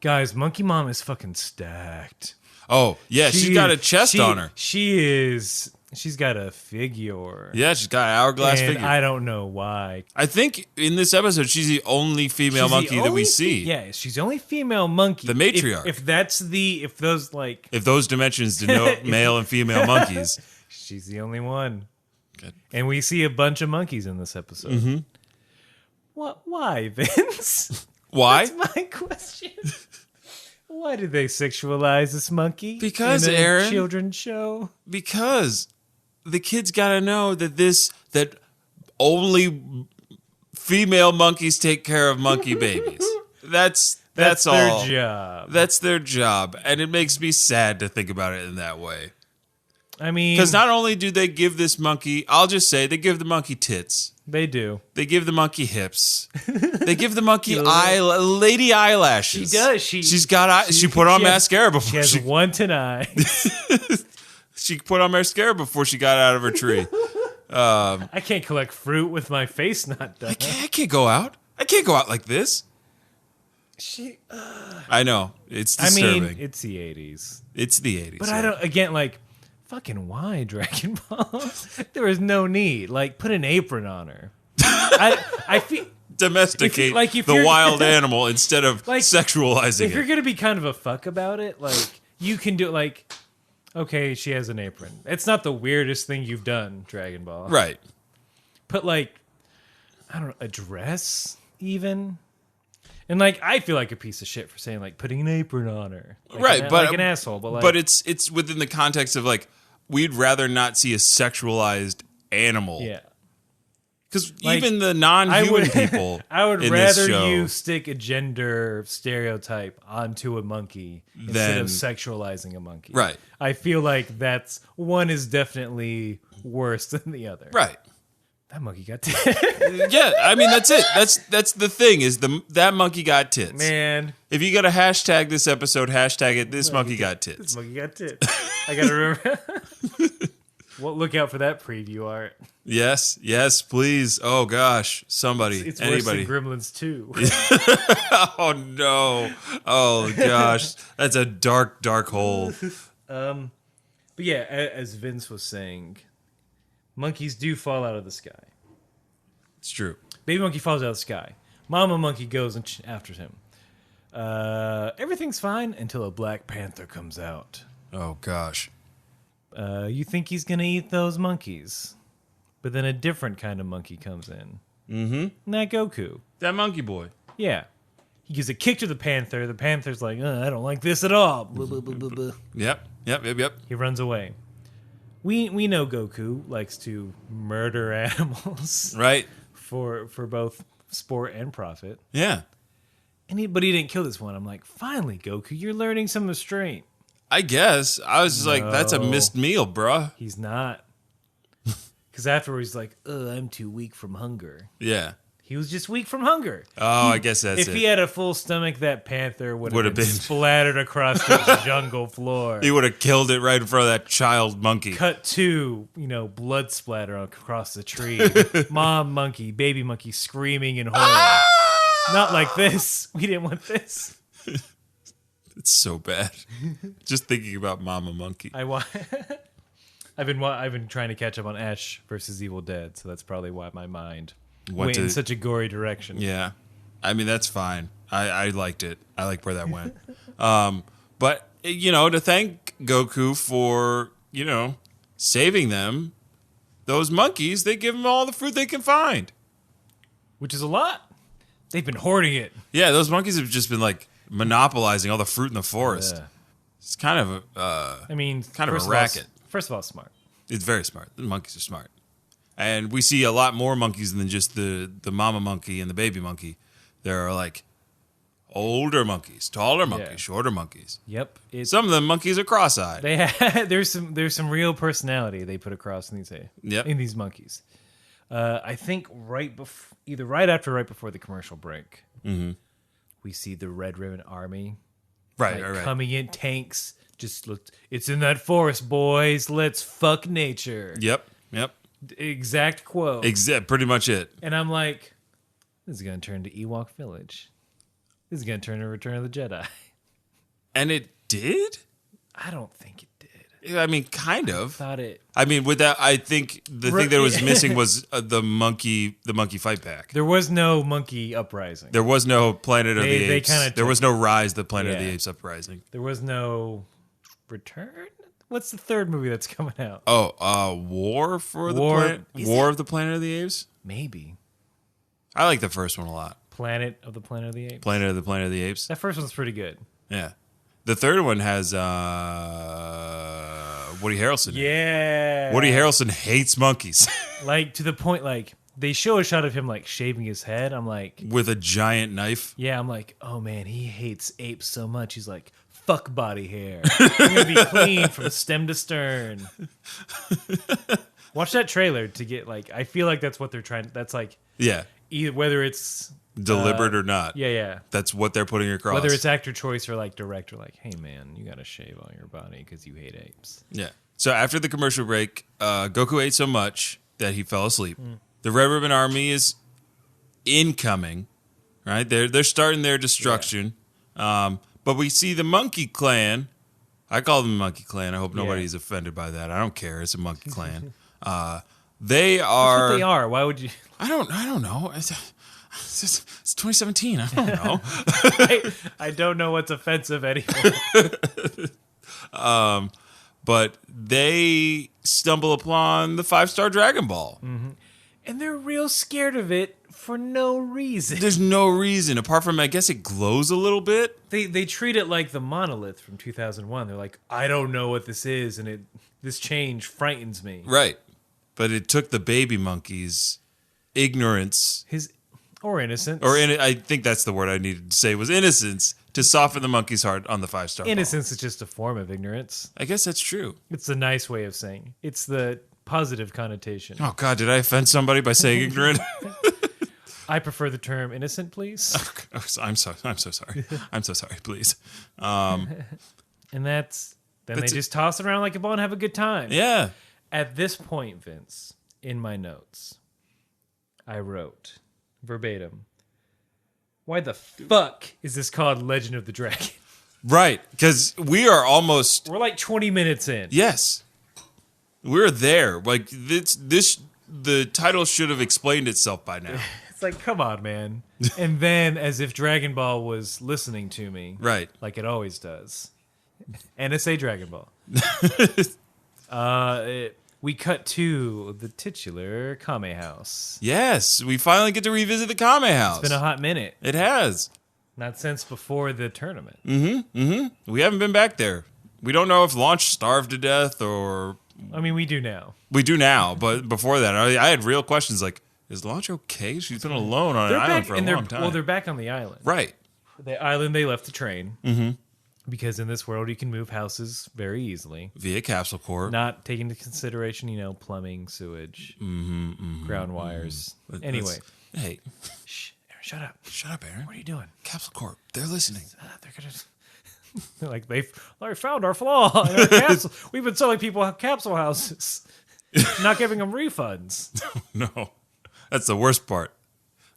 Guys, Monkey Mom is fucking stacked. Oh, yeah, she's got a chest on her. She's got a figure. Yeah, she's got an hourglass and figure. I don't know why. I think in this episode, she's the only female monkey that we see. Yeah, she's the only female monkey. The matriarch. If those dimensions denote male and female monkeys. She's the only one. Good. And we see a bunch of monkeys in this episode. Mm-hmm. What? Why, Vince? Why? That's my question. Why did they sexualize this monkey? Because, in a Aaron, children's show. Because the kids gotta know that only female monkeys take care of monkey babies. That's all. Their job. That's their job, and it makes me sad to think about it in that way. I mean, because not only do they give this monkey, I'll just say they give the monkey tits. They do. They give the monkey hips. They give the monkey lady eyelashes. She does. She put on mascara before she has wanton eyes. She put on mascara before she got out of her tree. I can't collect fruit with my face not done. I can't go out. I can't go out like this. I know. It's disturbing. I mean, it's the 80s. It's the 80s. But I don't, again, like, fucking why Dragon Ball? There was no need. Like, put an apron on her. I feel... Domesticate if the you're- wild animal instead of Like, sexualizing If you're it. going to be kind of a fuck about it, like, you can do it, like, okay, she has an apron. It's not the weirdest thing you've done, Dragon Ball. Right. Put, like, I don't know, a dress, even? And, like, I feel like a piece of shit for saying, like, putting an apron on her. Like, Right, but like an asshole. But, like, but it's within the context of, like, we'd rather not see a sexualized animal. yeah. Because Like, even the non-human people I would in this rather show, you stick a gender stereotype onto a monkey instead of sexualizing a monkey. Right. I feel like that's one is definitely worse than the other. Right. That monkey got Yeah, I mean that's it. That's the thing is that monkey got tits. man. If you got to hashtag this episode, hashtag it. This monkey got tits. This monkey got tits. I gotta remember. Well, look out for that preview art. Yes, please. Oh gosh, somebody, It's anybody. worse than Gremlins 2. Oh no. Oh gosh, that's a dark hole. But yeah, as Vince was saying, monkeys do fall out of the sky. It's true. Baby monkey falls out of the sky. Mama monkey goes and after him. Everything's fine until a black panther comes out. Oh gosh. You think he's gonna eat those monkeys, but then a different kind of monkey comes in. Mm-hmm. Not Goku. That monkey boy. Yeah. He gives a kick to the panther. The panther's like, I don't like this at all. Blah, blah, blah, blah, blah. Yep. He runs away. We know Goku likes to murder animals Right. for both sport and profit. Yeah. But he didn't kill this one. I'm like, finally, Goku, you're learning some restraint. I guess. I was just like, that's a missed meal, bruh. He's not. Because afterwards he's like, I'm too weak from hunger. Yeah. He was just weak from hunger. Oh, I guess that's If it. he had a full stomach, that panther would Would have have been been. splattered across the jungle floor. He would have killed it right in front of that child monkey. Cut to, blood splatter across the tree. Mom monkey, baby monkey screaming in horror. Not like this. We didn't want this. It's so bad. Just thinking about Mama Monkey. I've been trying to catch up on Ash versus Evil Dead, so that's probably why my mind Went went in to- such a gory direction. Yeah. I mean, that's fine. I liked it. I like where that went. But, to thank Goku for, saving them, those monkeys, they give them all the fruit they can find. Which is a lot. They've been hoarding it. Yeah, those monkeys have just been, monopolizing all the fruit in the forest. Yeah. It's kind of I mean, kind of a first all, racket. First of all, smart. It's very smart. The monkeys are smart. And we see a lot more monkeys than just the mama monkey and the baby monkey. There are older monkeys, taller monkeys, Yeah. shorter monkeys. Yep. Some of them monkeys are cross-eyed. There's some real personality they put across in these monkeys. I think either right after or right before the commercial break, we see the Red Ribbon Army Right. coming in, tanks. Just look, it's in that forest, boys. Let's fuck nature. Yep. Exact quote. Pretty much it. And I'm like, this is going to turn to Ewok Village. This is going to turn to Return of the Jedi. And it did? I don't think it did. I mean, kind of. Thought it. I mean, with that, I think the thing that was missing was the monkey fight back. There was no monkey uprising. There was no Planet of the They Apes. kinda There was no Rise, the Planet of the Yeah. Apes uprising. There was no Return? What's the third movie that's coming out? Oh, War for the War- Planet? is War it? of the Planet of the Apes? Maybe. I like the first one a lot. Planet of the Apes. Planet of the Apes. That first one's pretty good. Yeah. The third one has Woody Harrelson. in it. Yeah. Woody Harrelson hates monkeys To the point, they show a shot of him, shaving his head. I'm like, with a giant knife. yeah, I'm like, oh man, he hates apes so much. He's like, fuck body hair. I'm going to be clean from stem to stern. Watch that trailer to get, I feel like that's what they're trying. That's Yeah. either whether it's Deliberate or not. yeah. That's what they're putting across. Whether it's actor choice or director, hey man, you gotta shave all your body because you hate apes. Yeah. So after the commercial break, Goku ate so much that he fell asleep. Mm. The Red Ribbon Army is incoming, right? They're starting their destruction. But we see the Monkey Clan. I call them the Monkey Clan. I hope nobody's offended by that. I don't care. It's a Monkey Clan. They are. That's what they are. Why would you? I don't know. It's 2017. I don't know. I don't know what's offensive anymore. But they stumble upon the 5-star Dragon Ball. Mm-hmm. And they're real scared of it for no reason. There's no reason apart from, I guess, it glows a little bit. They treat it like the monolith from 2001. They're like, I don't know what this is, and this change frightens me. Right. But it took the baby monkey's ignorance. Or innocence. I think that's the word I needed to say, was innocence, to soften the monkey's heart on the 5-star Innocence is just a form of ignorance. I guess that's true. It's a nice way of saying. It's the positive connotation. Oh, God, did I offend somebody by saying ignorant? I prefer the term innocent, please. I'm so sorry. I'm so sorry, please. And they just toss it around like a ball and have a good time. Yeah. At this point, Vince, in my notes, I wrote verbatim, why the fuck is this called Legend of the Dragon? Right, because we are almost... We're like 20 minutes in. Yes. We're there. Like, the title should have explained itself by now. It's like, come on, man. And then, as if Dragon Ball was listening to me. Right. Like it always does. NSA Dragon Ball. We cut to the titular Kame house. Yes, we finally get to revisit the Kame house. It's been a hot minute. It has. Not since before the tournament. We haven't been back there. We don't know if Launch starved to death or... I mean, we do now. We do now, but before that, I had real questions like, is Launch okay? She's been alone on an island for a long time. Well, they're back on the island. Right. The island they left to train. Mm-hmm. Because in this world, you can move houses very easily. Via capsule corp. Not taking into consideration, plumbing, sewage, ground wires. Anyway. Hey. Shh, Aaron, shut up. Shut up, Aaron. What are you doing? Capsule corp. They're listening. They're going to... They're like, they found our flaw in our capsule. We've been selling people capsule houses. Not giving them refunds. No. That's the worst part.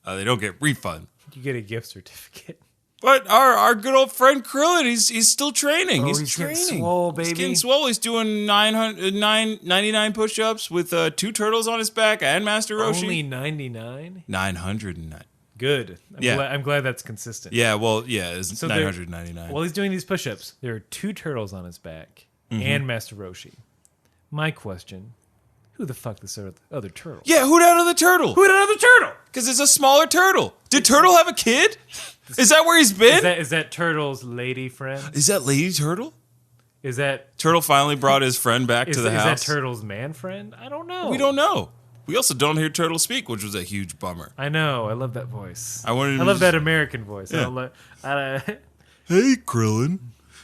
They don't get refund. You get a gift certificate. But our good old friend Krillin, he's still training. He's training. Getting swole, baby. He's getting swole. He's doing 99 push-ups with 2 turtles on his back and Master Roshi. Only 99? 909. Good. I'm glad that's consistent. Yeah, well, yeah, it's 999. While he's doing these push-ups, there are 2 turtles on his back and Master Roshi. My question, who the fuck this other turtle? Yeah, who the other turtle? Who the other turtle? Because it's a smaller turtle. Did Turtle have a kid? Is that where he's been? Is that Turtle's lady friend? Is that Lady Turtle? Is that... Turtle finally brought his friend back to the house? Is that Turtle's man friend? I don't know. We don't know. We also don't hear Turtle speak, which was a huge bummer. I know. I love that voice. I love that American voice. Yeah. Hey, Krillin.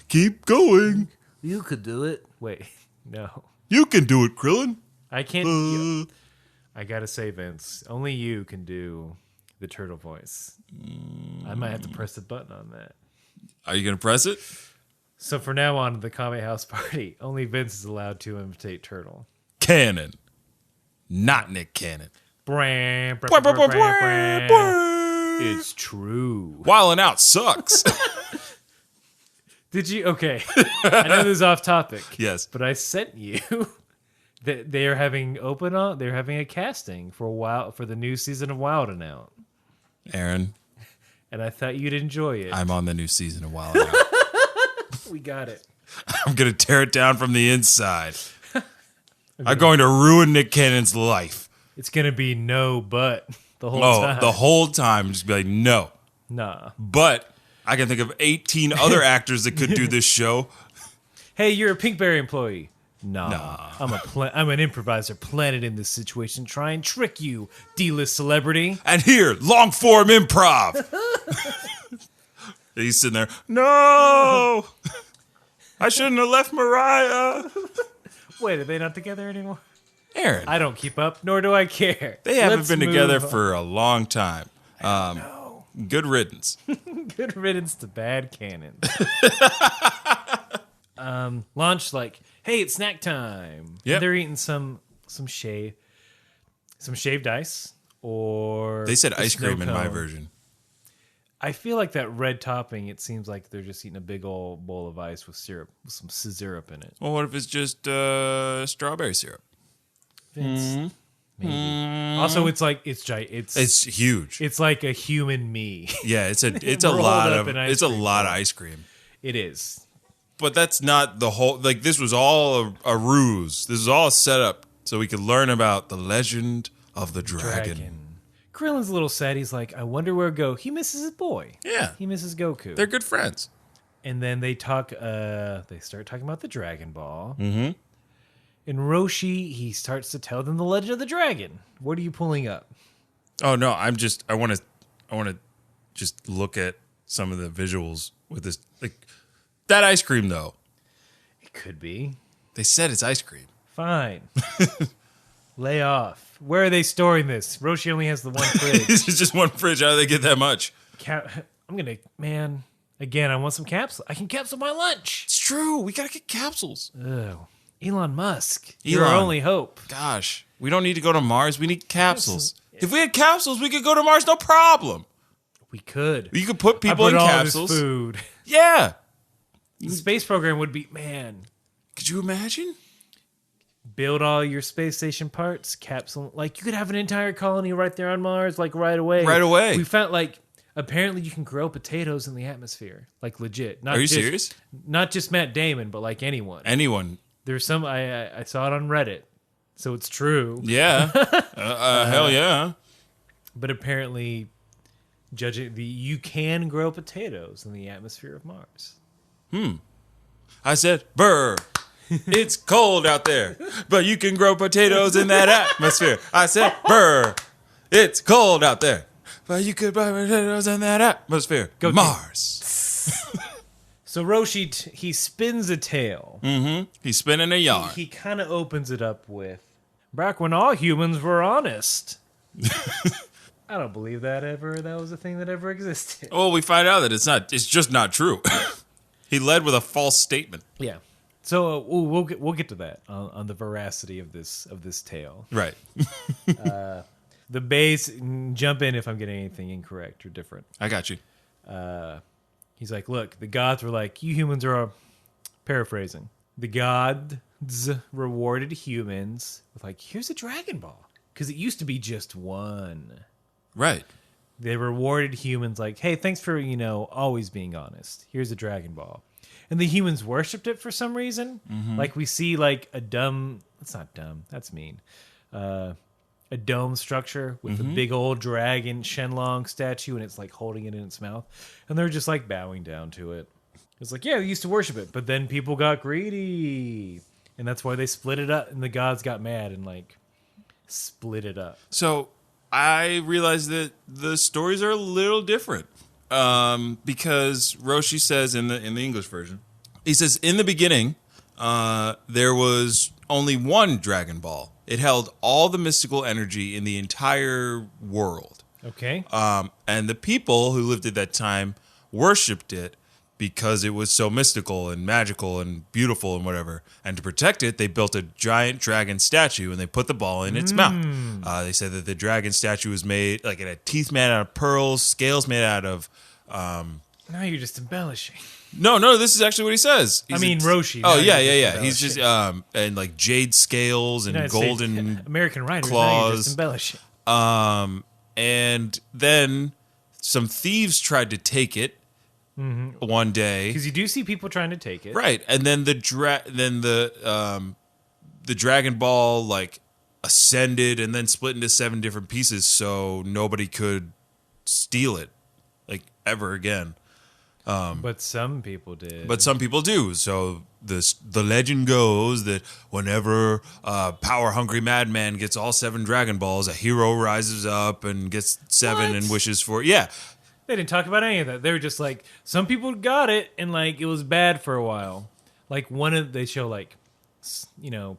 Keep going. You could do it. Wait. No. You can do it, Krillin. I can't... I gotta say, Vince, only you can do the turtle voice. I might have to press the button on that. Are you going to press it? So for now on, the Kame House party, only Vince is allowed to imitate Turtle. Cannon. Not Nick Cannon. It's true. Wildin' Out sucks. Did you? Okay. I know this is off topic. Yes. But I sent you that they're having a casting for the new season of Wildin' Out. Aaron. And I thought you'd enjoy it. I'm on the new season of Wildin' Out. We got it. I'm going to tear it down from the inside. I'm going to ruin Nick Cannon's life. It's going to be no but the whole time. The whole time. Just be like, no. Nah. But I can think of 18 other actors that could do this show. Hey, you're a Pinkberry employee. Nah. I'm an improviser planted in this situation to try and trick you, D-list celebrity. And here, long form improv. He's sitting there. No, I shouldn't have left Mariah. Wait, are they not together anymore? Aaron, I don't keep up, nor do I care. They haven't been together for a long time. Good riddance. Good riddance to bad canon. Launch like, hey, it's snack time. Yep. They're eating some shaved ice, or they said the ice cream snow in my cone. version. I feel like that red topping, it seems like they're just eating a big old bowl of ice with syrup, with some syrup in it. Well, what if it's just strawberry syrup? Vince, maybe. Also, it's like it's huge. It's like a human me. Yeah, it's a Rolled lot up of in ice it's a cream lot of cone. ice cream. It is. But that's not the whole. Like, this was all a ruse. This was all set up so we could learn about the legend of the dragon. Krillin's a little sad. He's like, I wonder where he misses his boy. Yeah. He misses Goku. They're good friends. And then they start talking about the Dragon Ball. Mm-hmm. And Roshi, he starts to tell them the legend of the dragon. What are you pulling up? Oh no, I want to just look at some of the visuals with this, like, that ice cream though. It could be. They said it's ice cream. Fine. Lay off. Where are they storing this? Roshi only has the one fridge. This is just one fridge. How do they get that much? Again, I want some capsules. I can capsule my lunch. It's true. We gotta get capsules. Ugh. Elon Musk. You're our only hope. Gosh, we don't need to go to Mars. We need capsules. If we had capsules, we could go to Mars, no problem. We could. You could put people in all capsules. This food. Yeah. The space program would be, man. Could you imagine? Build all your space station parts, capsule. Like, you could have an entire colony right there on Mars, like, right away. Right away. We found, like, apparently you can grow potatoes in the atmosphere. Like, legit. Are you serious? Not just Matt Damon, but, like, anyone. Anyone. There's some, I saw it on Reddit, so it's true. Yeah. Hell yeah. But apparently, you can grow potatoes in the atmosphere of Mars. I said, brr. It's cold out there, but you can grow potatoes in that atmosphere. I said, brr. It's cold out there, but you could grow potatoes in that atmosphere. Go Mars. So Roshi, he spins a tale. Mm-hmm. He's spinning a yarn. He kind of opens it up with, back when all humans were honest. I don't believe that was a thing that ever existed. Well, we find out that it's just not true. He led with a false statement. Yeah. So we'll get to that on the veracity of this tale. Right. The base, jump in if I'm getting anything incorrect or different. I got you. He's like, look, the gods were like, you humans are, paraphrasing, the gods rewarded humans with like, here's a Dragon Ball. Because it used to be just one. Right. They rewarded humans like, hey, thanks for, always being honest. Here's a Dragon Ball. And the humans worshipped it for some reason. Mm-hmm. Like we see like that's not dumb, that's mean. A dome structure with a big old dragon Shenlong statue, and it's like holding it in its mouth. And they're just like bowing down to it. It's like, yeah, we used to worship it, but then people got greedy. And that's why they split it up, and the gods got mad and like split it up. So I realized that the stories are a little different. Because Roshi says in the English version, he says, in the beginning, there was only one Dragon Ball. It held all the mystical energy in the entire world. Okay. And the people who lived at that time worshipped it because it was so mystical and magical and beautiful and whatever. And to protect it, they built a giant dragon statue and they put the ball in its mouth. They said that the dragon statue was made, like it had teeth made out of pearls, scales made out of... Now you're just embellishing. No, this is actually what he says. Roshi. Oh, yeah. He's just, and like jade scales and United golden States, American writers, claws. now you're just embellishing. And then some thieves tried to take it one day. Because you do see people trying to take it. Right. And then the Dragon Ball like ascended and then split into 7 different pieces so nobody could steal it like ever again. But some people did. But some people do. So the legend goes that whenever a power-hungry madman gets all 7 Dragon Balls, a hero rises up and gets 7 and wishes for... Yeah. They didn't talk about any of that. They were just like, some people got it, and like it was bad for a while. Like they show like,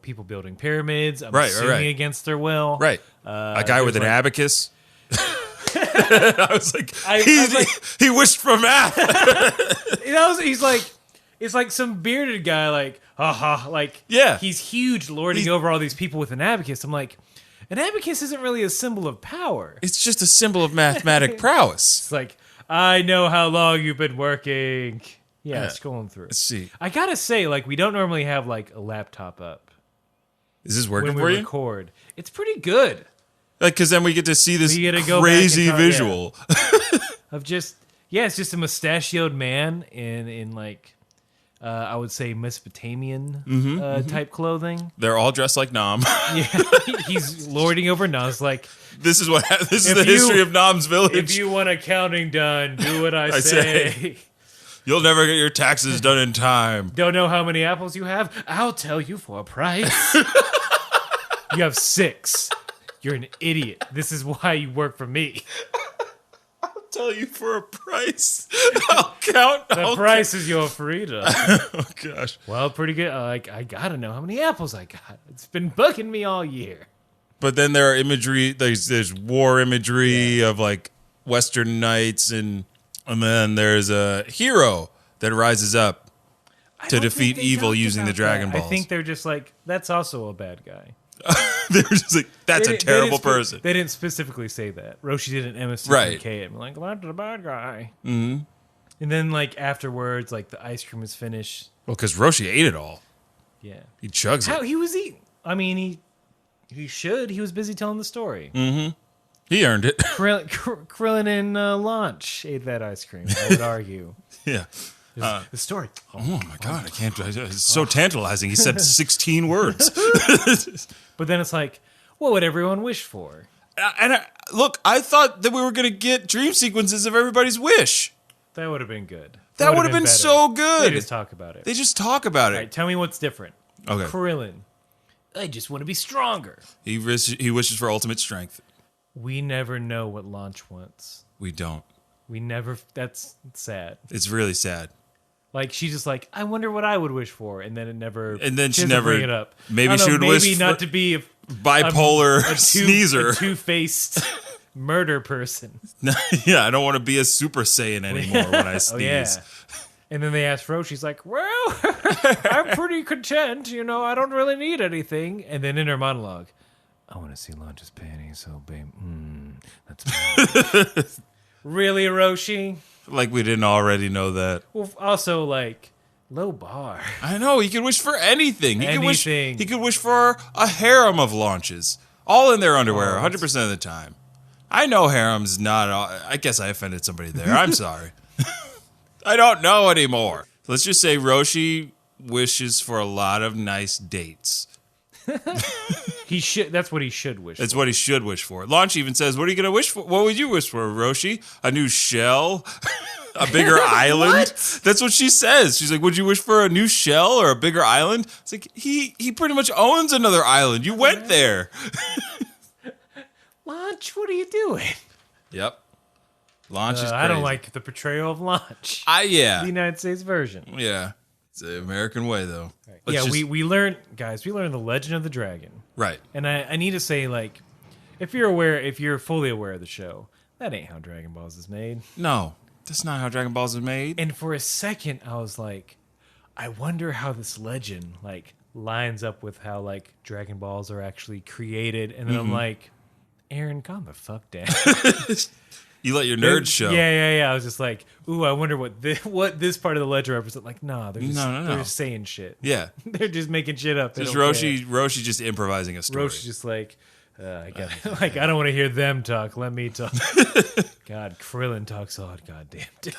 people building pyramids. I'm assuming against their will. Right. A guy with an abacus. I was like, he wished for math. He's like, it's like some bearded guy, like, haha, like, yeah, he's huge, lording over all these people with an abacus. I'm like, an abacus isn't really a symbol of power. It's just a symbol of mathematic prowess. It's like, I know how long you've been working. Yeah, Yeah. scrolling through. Let's see. I gotta say, like, we don't normally have like a laptop up Is this working when for we you? record. It's pretty good. Like, because then we get to see this We get to go back crazy and talk- visual. Of just it's just a mustachioed man in like I would say Mesopotamian type clothing. They're all dressed like Nam. Yeah, he's lording over Nas like, This is If the you- history of Nam's if village. you want accounting done, do what I say. say. You'll never get your taxes done in time. Don't know how many apples you have? I'll tell you for a price. You have 6. You're an idiot. This is why you work for me. Tell you for a price. I'll count. The price is your freedom. Oh gosh. Well, pretty good. Like, I gotta know how many apples I got. It's been bugging me all year. But then there are imagery. There's war imagery of like Western knights, and then there's a hero that rises up I to don't defeat think they evil talked using the about Dragon that. I Balls. think they're just like, that's also a bad guy. They're just like, that's They a didn't- terrible they didn't person. They didn't specifically say that. Roshi didn't MSTK Right. him. Like, that's a bad guy. Mm-hmm. And then, like, afterwards, like, the ice cream is finished. Well, because Roshi ate it all. Yeah. He chugs How it. he was eating. I mean, he should. He was busy telling the story. He earned it. Krillin and Launch ate that ice cream, I would argue. Yeah. The story. Oh my god, I can't. It's so tantalizing. He said 16 words. But then it's like, what would everyone wish for? Look, I thought that we were going to get dream sequences of everybody's wish. That would have been good. That would have been better. so good. They just talk about it. They just talk about it. All right, tell me what's different. Okay. Krillin. I just want to be stronger. He wishes for ultimate strength. We never know what Launch wants. We don't. We never. That's sad. It's really sad. Like, she's just like, I wonder what I would wish for, and then it never. And then she doesn't never- bring it up. maybe I don't she know, would wish maybe not for- to be a Bipolar sneezer. a two-faced murder person. Yeah, I don't want to be a Super Saiyan anymore when I sneeze. Oh yeah. And then they ask Roshi, she's like, well, I'm pretty content, I don't really need anything. And then in her monologue, I want to see Launch's panties, so babe, that's bad. Really, Roshi? Like we didn't already know that. Well, also, like, low bar. I know, he could wish for anything. Anything. He could wish for a harem of launches. All in their underwear, Oh, 100% of the time. I know harem's not... I guess I offended somebody there. I'm sorry. I don't know anymore. Let's just say Roshi wishes for a lot of nice dates. He should. That's what he should wish. That's what he should wish for. Launch even says, what are you going to wish for? What would you wish for, Roshi? A new shell? A bigger island? That's what she says. She's like, would you wish for a new shell or a bigger island? It's like, he pretty much owns another island. You went there. Launch, what are you doing? Yep. Launch is crazy. I don't like the portrayal of Launch. Yeah. The United States version. Yeah. It's the American way, though. Yeah, we learned, guys, we learned the Legend of the Dragon. Right. And I need to say, like, if you're fully aware of the show, that ain't how Dragon Balls is made. No, that's not how Dragon Balls is made. And for a second, I was like, I wonder how this legend, like, lines up with how, like, Dragon Balls are actually created. And then I'm like, Aaron, calm the fuck down. You let your nerd show. Yeah. I was just like, ooh, I wonder what this part of the legend represents. Like, nah, they're just, No. They're just saying shit. Yeah. They're just making shit up. They Just don't care. Roshi just improvising a story. Roche's just like, I got like, I don't want to hear them talk. Let me talk. God, Krillin talks all goddamn day.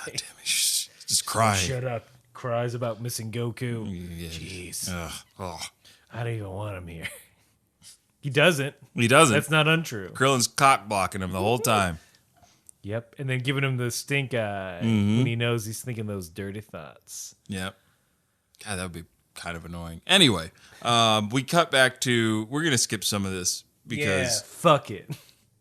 Just crying. Shut up. Cries about missing Goku. Yeah. Jeez. Oh. I don't even want him here. He doesn't. He doesn't. That's not untrue. Krillin's cock blocking him the whole time. Yep. And then giving him the stink eye when he knows he's thinking those dirty thoughts. Yep. God, that would be kind of annoying. Anyway, we cut back to... We're going to skip some of this because... Fuck it.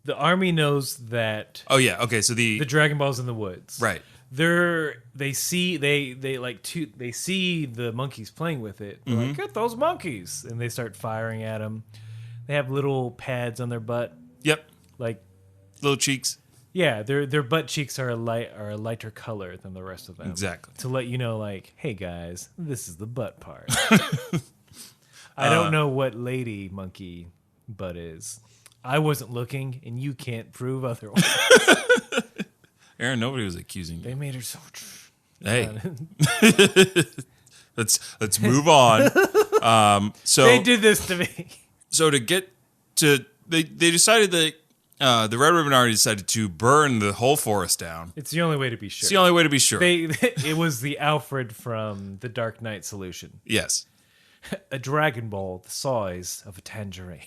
The army knows that Oh, yeah. Okay, so the Dragon Ball's in the woods. Right. They see the monkeys playing with it. They're like, get those monkeys, and they start firing at them. They have little pads on their butt, Yep. like Little cheeks. yeah, their butt cheeks are a lighter color than the rest of them. Exactly. To let you know, like, hey guys, this is the butt part. I don't know what lady monkey butt is. I wasn't looking, and you can't prove otherwise. Aaron, nobody was accusing They you. made her so. Hey, let's move on. So They did this to me. So to get to they decided that the Red Ribbon Army decided to burn the whole forest down. It's the only way to be sure. It's the only way to be sure. It was the Alfred from the Dark Knight solution. Yes. A Dragon Ball the size of a tangerine.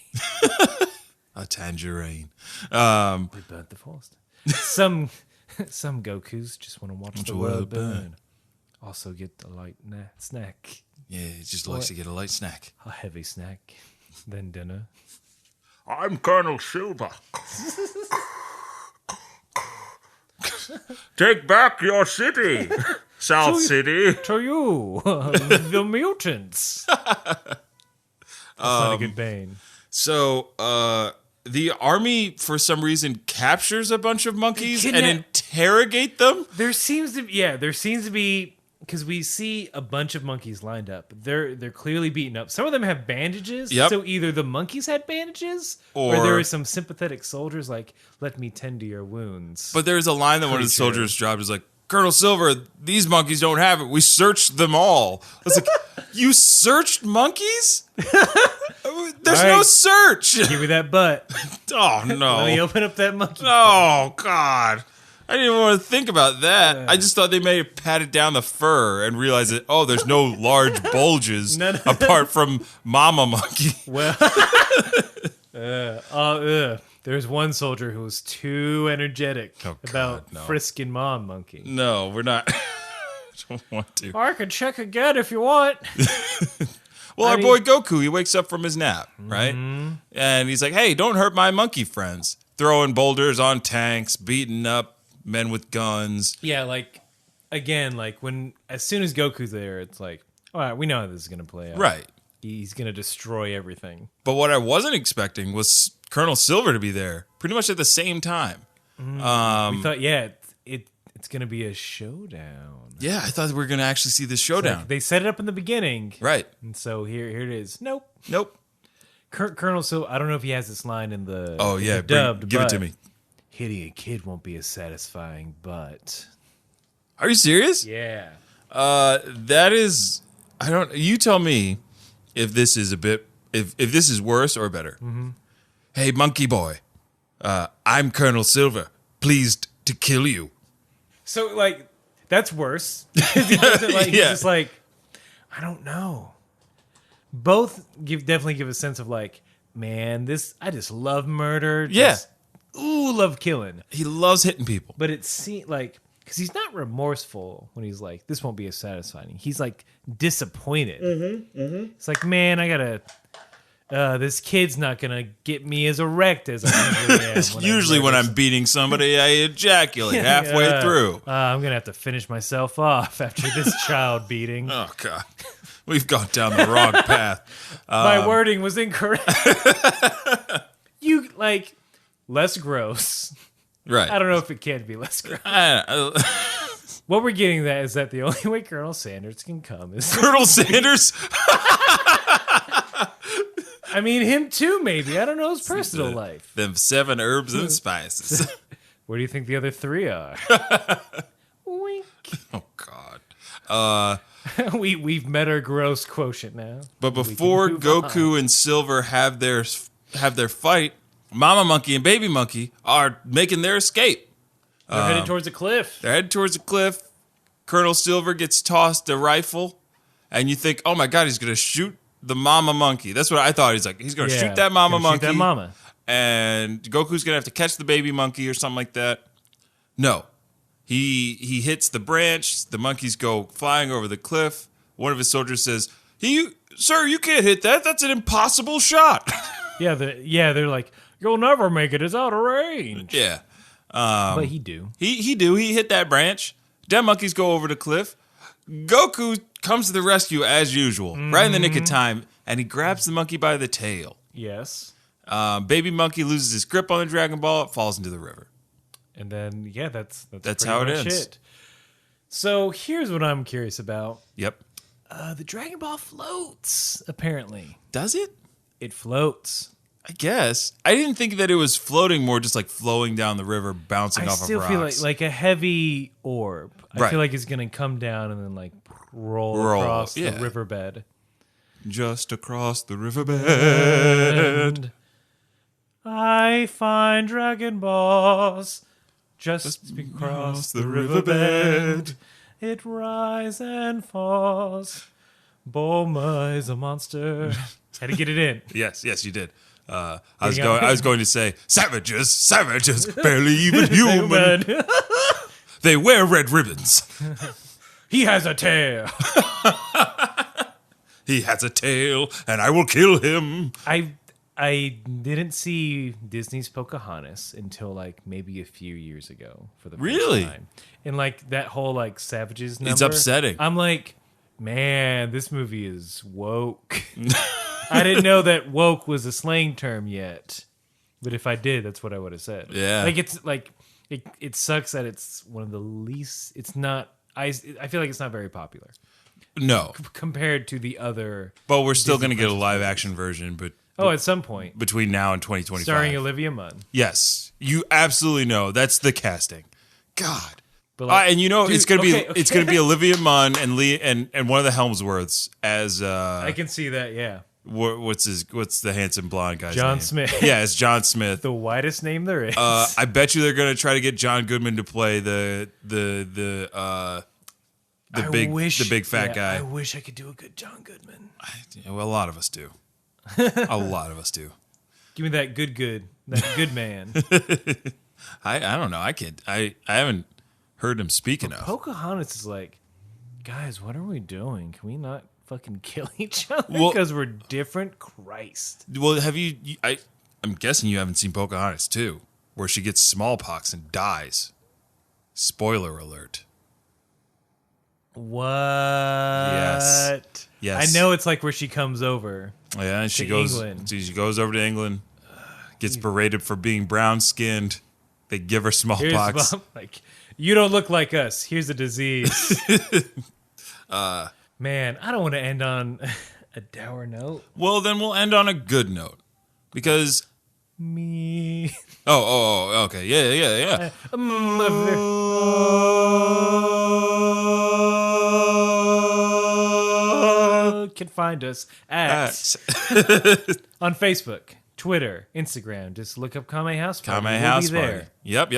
A tangerine. We burnt the forest. Some Gokus just want to watch the world burn. Also get a light snack. Yeah, he just likes to get a light snack. A heavy snack. Then dinner. I'm Colonel Silver. Take back your city, South City. To you, the mutants. That's not a good Bane. So the army, for some reason, captures a bunch of monkeys and interrogate them. There seems to be because we see a bunch of monkeys lined up. They're clearly beaten up. Some of them have bandages. Yep. So either the monkeys had bandages, or there were some sympathetic soldiers like, "Let me tend to your wounds." But there's a line that one of the soldiers dropped is like, Colonel Silver, these monkeys don't have it. We searched them all. I was like, you searched monkeys? There's no search. Give me that butt. Oh, no. Let me open up that monkey. Oh, God. I didn't even want to think about that. I just thought they may have patted down the fur and realized that, oh, there's no large bulges apart from Mama Monkey. Well, there's one soldier who was too energetic about frisking Mom Monkey. No, we're not. I don't want to. I can check again if you want. Well, our boy Goku, he wakes up from his nap, right? And he's like, hey, don't hurt my monkey friends. Throwing boulders on tanks, beating up men with guns. Yeah, as soon as Goku's there, it's like, all right, we know how this is going to play out. Right. He's going to destroy everything. But what I wasn't expecting was Colonel Silver to be there pretty much at the same time. We thought, it's going to be a showdown. Yeah, I thought we were going to actually see this showdown. Like, they set it up in the beginning. Right. And so here it is. Nope. Colonel Silver, I don't know if he has this line in the dubbed. Give it to me. Hitting a kid won't be as satisfying, but... Are you serious? Yeah. That is... You tell me if this is if this is worse or better. Mm-hmm. Hey, monkey boy. I'm Colonel Silver. Pleased to kill you. So, that's worse. He doesn't, he's just like, I don't know. Both definitely give a sense of man, I just love murder. Love killing. He loves hitting people. But it seems because he's not remorseful when he's like, this won't be as satisfying. He's disappointed. It's like, man, I gotta. This kid's not gonna get me as erect as I usually am. Usually when I'm beating somebody, I ejaculate halfway through. I'm gonna have to finish myself off after this child beating. Oh God, we've gone down the wrong path. My wording was incorrect. You less gross. Right. I don't know if it can be less gross. What we're getting at is that the only way Colonel Sanders can come is Colonel Sanders. I mean, him too, maybe. I don't know his personal life. Them 7 herbs and spices. Where do you think the other 3 are? Wink. Oh, God. We've met our gross quotient now. But before Goku and Silver have their fight, Mama Monkey and Baby Monkey are making their escape. They're headed towards a cliff. They're headed towards a cliff. Colonel Silver gets tossed a rifle, and you think, oh, my God, he's going to shoot the Mama Monkey. That's what I thought. He's like, he's going to shoot that Mama Monkey. Shoot that mama. And Goku's going to have to catch the Baby Monkey or something like that. No. He hits the branch. The monkeys go flying over the cliff. One of his soldiers says, Sir, you can't hit that. That's an impossible shot. They're like, you'll never make it. It's out of range. Yeah. But he do. He do. He hit that branch. Them monkeys go over the cliff. Goku comes to the rescue as usual, right in the nick of time, and he grabs the monkey by the tail. Yes. Baby monkey loses his grip on the Dragon Ball. It falls into the river. And then, that's how it much ends. It. So here's what I'm curious about. Yep. The Dragon Ball floats, apparently. Does it? It floats. I guess. I didn't think that it was floating, more just like flowing down the river, bouncing off of rocks. I still feel like a heavy orb. I Right. feel like it's going to come down and then like roll across the riverbed. Just across the riverbed. And I find Dragon Balls just across the riverbed. It rises and falls. Bulma is a monster. Had to get it in. Yes, you did. I was going to say, savages, barely even human. They wear red ribbons. He has a tail. He has a tail, and I will kill him. I didn't see Disney's Pocahontas until like maybe a few years ago for the first time. And like that whole like savages number. It's upsetting. I'm like, man, this movie is woke. I didn't know that woke was a slang term yet. But if I did, that's what I would have said. Yeah. Like it's like it sucks that it's one of the least it's not I feel like it's not very popular No. compared to the other. But we're still going to get a live action version at some point. between now and 2025. Starring Olivia Munn. Yes. You absolutely know. That's the casting. God. But like, and you know dude, it's going to be okay. it's going to be Olivia Munn and Lee and one of the Helmsworths as I can see that, yeah. what's the handsome blonde guy's name? John Smith. Yeah, it's John Smith. The widest name there is. I bet you they're going to try to get John Goodman to play the big fat guy. I wish I could do a good John Goodman. Well, a lot of us do. A lot of us do. Give me that good man. I don't know. I haven't heard him speak enough. Pocahontas is like, guys, what are we doing? Can we not fucking kill each other Well- because we're different? Christ. Well, have you? I'm guessing you haven't seen Pocahontas too, where she gets smallpox and dies. Spoiler alert. What? Yes. I know it's like where she comes over. Yeah, and she To goes. England. She goes over to England, gets berated for being brown skinned. They give her Here's smallpox. like, you don't look like us. Here's a disease. Man, I don't want to end on a dour note. Well, then we'll end on a good note, because. Me. Oh, okay, yeah. Can find us at on Facebook, Twitter, Instagram. Just look up Kame House Party. Kame We'll House be Party. Yep.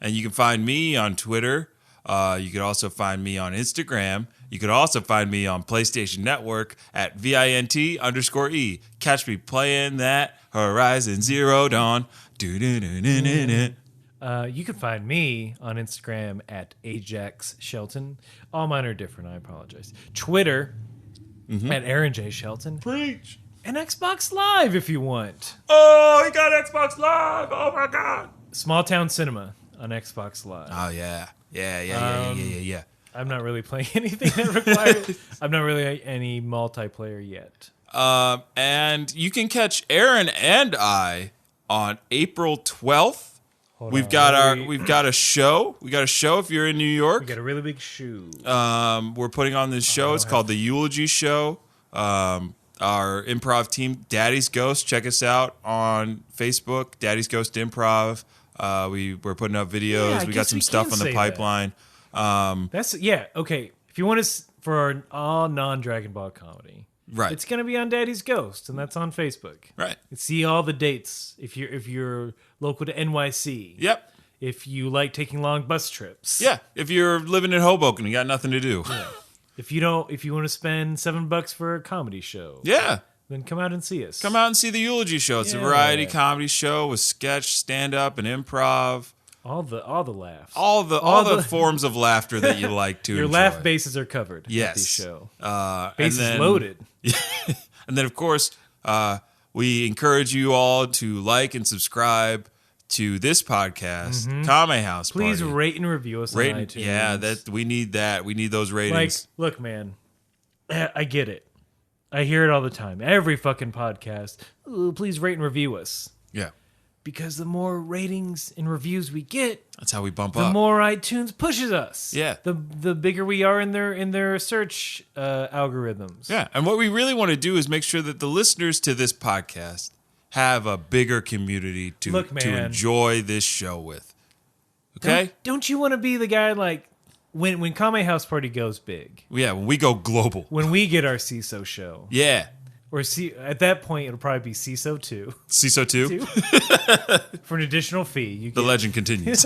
And you can find me on Twitter. You could also find me on Instagram. You could also find me on PlayStation Network at VINT_E. Catch me playing that Horizon Zero Dawn. You can find me on Instagram at Ajax Shelton. All mine are different. I apologize. Twitter at Aaron J. Shelton. Preach. And Xbox Live if you want. Oh, he got Xbox Live. Oh, my God. Small Town Cinema on Xbox Live. Oh, yeah. Yeah. I'm not really playing anything that requires. I'm not really any multiplayer yet. And you can catch Aaron and I on April 12th. We've got a show. We got a show if you're in New York. We got a really big shoe. We're putting on this show. It's called The Eulogy Show. Our improv team, Daddy's Ghost. Check us out on Facebook, Daddy's Ghost Improv. We're putting up videos. Yeah, I we got guess some we stuff can on the say pipeline. That's okay. If you want us for an all non-Dragon Ball comedy, Right. it's gonna be on Daddy's Ghost, and that's on Facebook. Right. See all the dates if you're local to NYC. Yep. If you like taking long bus trips. Yeah. If you're living in Hoboken, you got nothing to do. If you want to spend $7 for a comedy show. Yeah. Then come out and see us. Come out and see The Eulogy Show. It's a Yeah. variety comedy show with sketch, stand-up, and improv. All the laughs. All the forms of laughter that you like to Your enjoy. laugh bases are covered. Yes. At the show. Bases Bases loaded. And then, of course, we encourage you all to like and subscribe to this podcast, Kame House Party. Please rate and review us on iTunes. Yeah, we need that. We need those Like, ratings. look, man, I get it. I hear it all the time. Every fucking podcast. Ooh, please rate and review us. Yeah, Because the more ratings and reviews we get, that's how we bump the up. more iTunes pushes us. Yeah. The bigger we are in their search algorithms. Yeah, and what we really want to do is make sure that the listeners to this podcast have a bigger community to enjoy this show with. Okay? Don't you want to be the guy like when Kame House Party goes big? Yeah, when we go global. When we get our CISO show. Yeah. Or at that point, it'll probably be CISO 2. CISO 2? For an additional fee. The legend continues.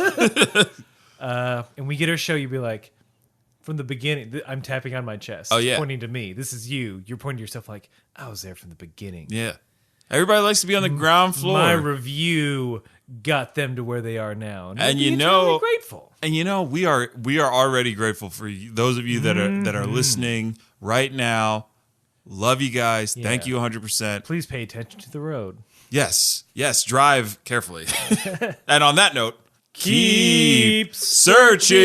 And we get our show, you'd be like, from the beginning, I'm tapping on my chest. Oh, yeah. Pointing to me. This is you. You're pointing to yourself like, I was there from the beginning. Yeah. Everybody likes to be on the ground floor. My review got them to where they are now. And you know, grateful. And you know, we are already grateful for those of you that are listening right now. Love you guys. Yeah. Thank you 100%. Please pay attention to the road. Yes. Drive carefully. And on that note, keep searching.